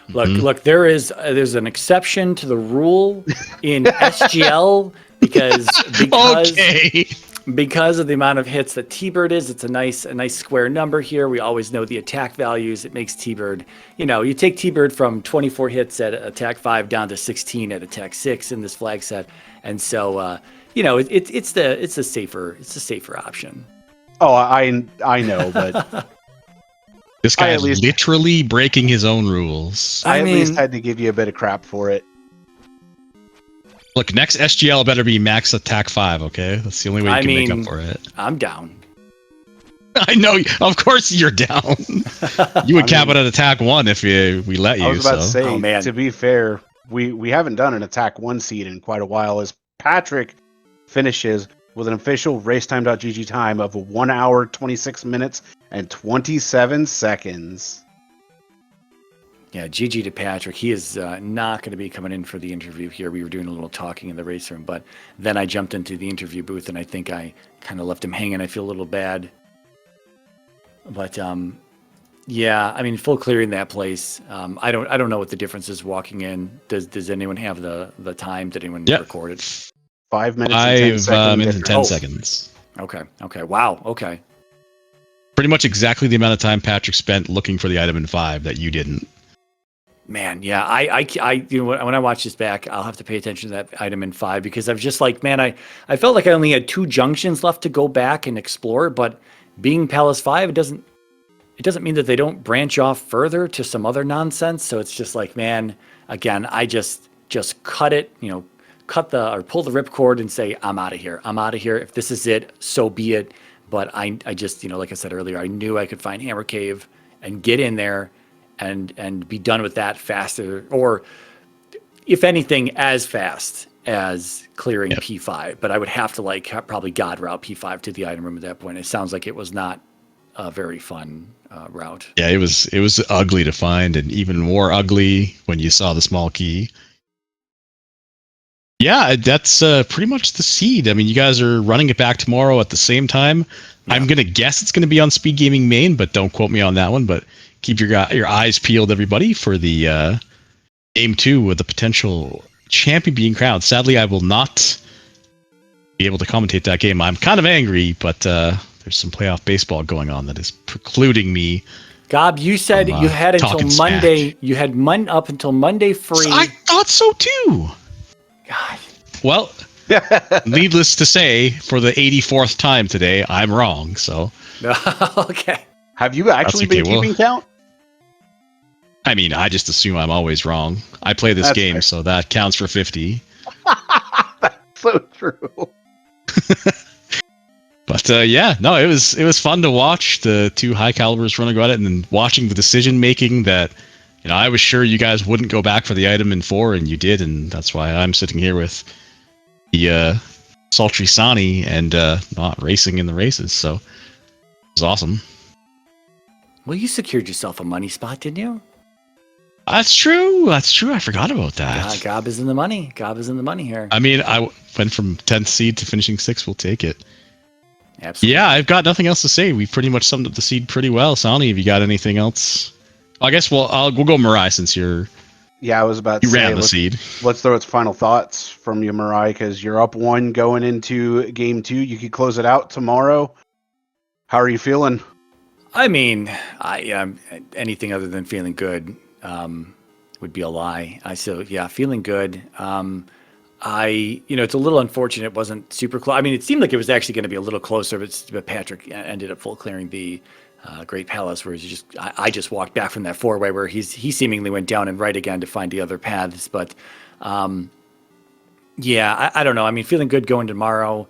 Look, there's an exception to the rule in SGL because of the amount of hits that T-Bird is. It's a nice square number here. We always know the attack values. It makes T-Bird, you take T-Bird from 24 hits at attack 5 down to 16 at attack 6 in this flag set. And so, it's a safer option. Oh, I know, but this guy is literally breaking his own rules. I at least had to give you a bit of crap for it. Look, next SGL better be max attack 5, okay? That's the only way you can make up for it. I'm down. I know, of course you're down. You would cap it at attack 1 if we let you. I was about to say, to be fair, we haven't done an attack 1 seed in quite a while, as Patrick finishes with an official racetime.gg time of 1 hour, 26 minutes, and 27 seconds. Yeah, GG to Patrick. He is not going to be coming in for the interview here. We were doing a little talking in the race room, but then I jumped into the interview booth, and I think I kind of left him hanging. I feel a little bad. But Yeah, I mean, full clearing that place. I don't know what the difference is walking in. Does anyone have the time? Did anyone Yep. record it? 5 minutes and 10 5 seconds. minutes and 10 Oh. seconds. Okay. Wow. Okay. Pretty much exactly the amount of time Patrick spent looking for the item in 5 that you didn't. Man, yeah, I you know, when I watch this back, I'll have to pay attention to that item in 5 because I was just like, man, I felt like I only had 2 junctions left to go back and explore, but being Palace 5, it doesn't mean that they don't branch off further to some other nonsense. So it's just like, man, again, I just cut it, or pull the ripcord and say, I'm out of here. I'm out of here. If this is it, so be it. But I just, like I said earlier, I knew I could find Hammer Cave and get in there and be done with that faster, or if anything, as fast as clearing P5. But I would have to probably God route P5 to the item room at that point. It sounds like it was not a very fun route. Yeah, it was ugly to find, and even more ugly when you saw the small key. Yeah, that's pretty much the seed. I mean, you guys are running it back tomorrow at the same time. Yeah. I'm gonna guess it's gonna be on Speedgaming main, but don't quote me on that one. But keep your eyes peeled, everybody, for the game 2 with the potential champion being crowned. Sadly, I will not be able to commentate that game. I'm kind of angry, but there's some playoff baseball going on that is precluding me. Gob, you said you had until Monday. Smack. You had up until Monday free. I thought so too. God. Well, needless to say, for the 84th time today, I'm wrong. So. Okay. Have you actually been keeping count? I mean, I just assume I'm always wrong. I play this game, fair. So that counts for 50. That's so true. But yeah, no, it was fun to watch the 2 high calibers run at it, and then watching the decision making that, I was sure you guys wouldn't go back for the item in 4, and you did, and that's why I'm sitting here with the sultry Sani and not racing in the races. So it was awesome. Well, you secured yourself a money spot, didn't you? That's true. I forgot about that. Gob is in the money. Gob is in the money here. I mean, I went from 10th seed to finishing 6th. We'll take it. Absolutely. Yeah, I've got nothing else to say. We've pretty much summed up the seed pretty well. Sani, have you got anything else? I guess we'll go MiRai since you're. Yeah, I was about to say. You ran the seed. Let's throw its final thoughts from you, MiRai, because you're up 1 going into game 2. You could close it out tomorrow. How are you feeling? I mean, anything other than feeling good would be a lie. Feeling good. It's a little unfortunate it wasn't super close. I mean, it seemed like it was actually going to be a little closer, but Patrick ended up full clearing the Great Palace, where I just walked back from that 4-way where he seemingly went down and right again to find the other paths. But I don't know. I mean, feeling good going tomorrow.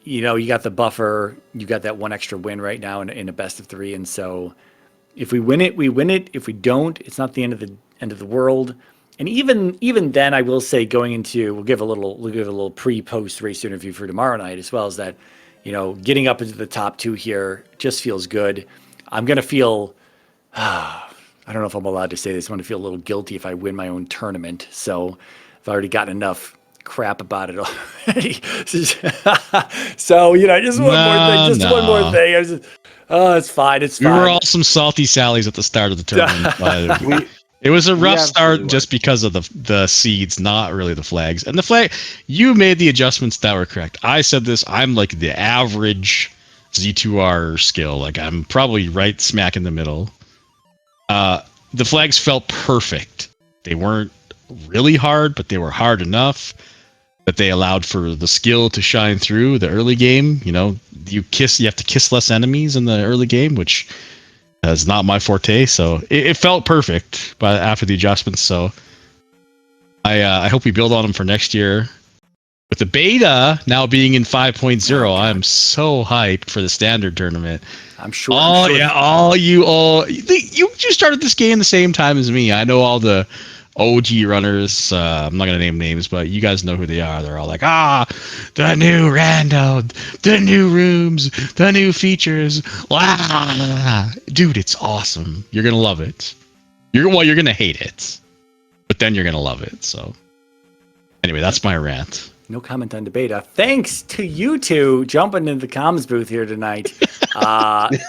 You got the buffer. You got that 1 extra win right now in a best of 3, and so if we win it, we win it. If we don't, it's not the end of the world. And even then, I will say, going into, we'll give a little pre-post race interview for tomorrow night, as well as that, getting up into the top 2 here just feels good. I'm gonna feel, I don't know if I'm allowed to say this. I'm gonna feel a little guilty if I win my own tournament. So I've already gotten enough crap about it already. So just one more thing. It's fine. It's fine. We were all some salty sallies at the start of the tournament. It was a rough start just because of the seeds, not really the flags. And the flag, you made the adjustments that were correct. I said this, I'm like the average Z2R skill. Like, I'm probably right smack in the middle. The flags felt perfect. They weren't really hard, but they were hard enough that they allowed for the skill to shine through the early game. You have to kiss less enemies in the early game, which is not my forte, so it felt perfect. But after the adjustments, so I hope we build on them for next year. With the beta now being in 5.0, I'm so hyped for the standard tournament. I'm sure. You started this game the same time as me. I know all the OG runners. I'm not gonna name names, but you guys know who they are. They're all like, the new rando, the new rooms, the new features. Dude, it's awesome. You're gonna love it. You're gonna hate it, but then you're gonna love it. So anyway, that's my rant. No comment on debate. Thanks to you two jumping into the comms booth here tonight,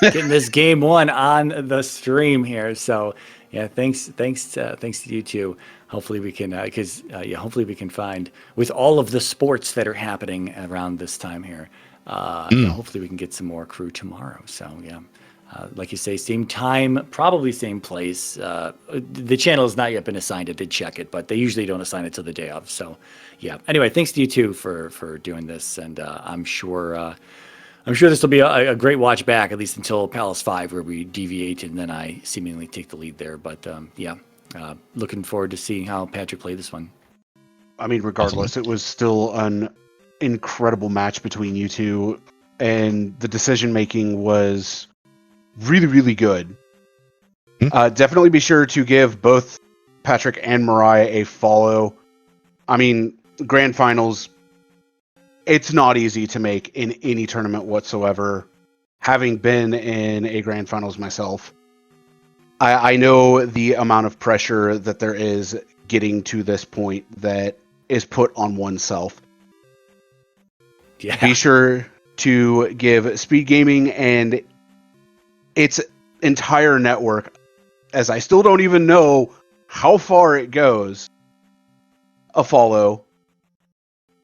getting this game one on the stream here. So yeah, thanks to you two. Hopefully we can, hopefully we can find, with all of the sports that are happening around this time here, hopefully we can get some more crew tomorrow. So yeah. Like you say, same time, probably same place. The channel has not yet been assigned. I did check it, but they usually don't assign it till the day of. So, yeah. Anyway, thanks to you two for doing this, and I'm sure this will be a great watch back, at least until Palace 5, where we deviate and then I seemingly take the lead there. But yeah, looking forward to seeing how Patrick played this one. I mean, regardless, it was still an incredible match between you two, and the decision making was really, really good. Definitely be sure to give both Patrick and MiRai a follow. I mean, grand finals, it's not easy to make in any tournament whatsoever. Having been in a grand finals myself, I know the amount of pressure that there is getting to this point that is put on oneself. Yeah. Be sure to give Speedgaming and its entire network, as I still don't even know how far it goes, a follow.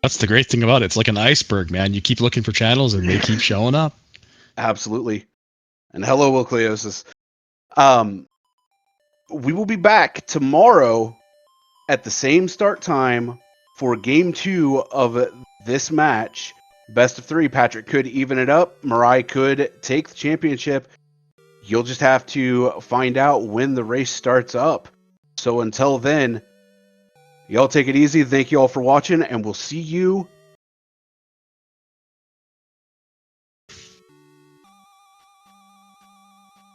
That's the great thing about it. It's like an iceberg, man. You keep looking for channels and they keep showing up. Absolutely. And hello, Wilcleosis. We will be back tomorrow at the same start time for game 2 of this match. Best of 3. Patrick could even it up. MiRai could take the championship. You'll just have to find out when the race starts up. So until then, y'all take it easy. Thank you all for watching, and we'll see you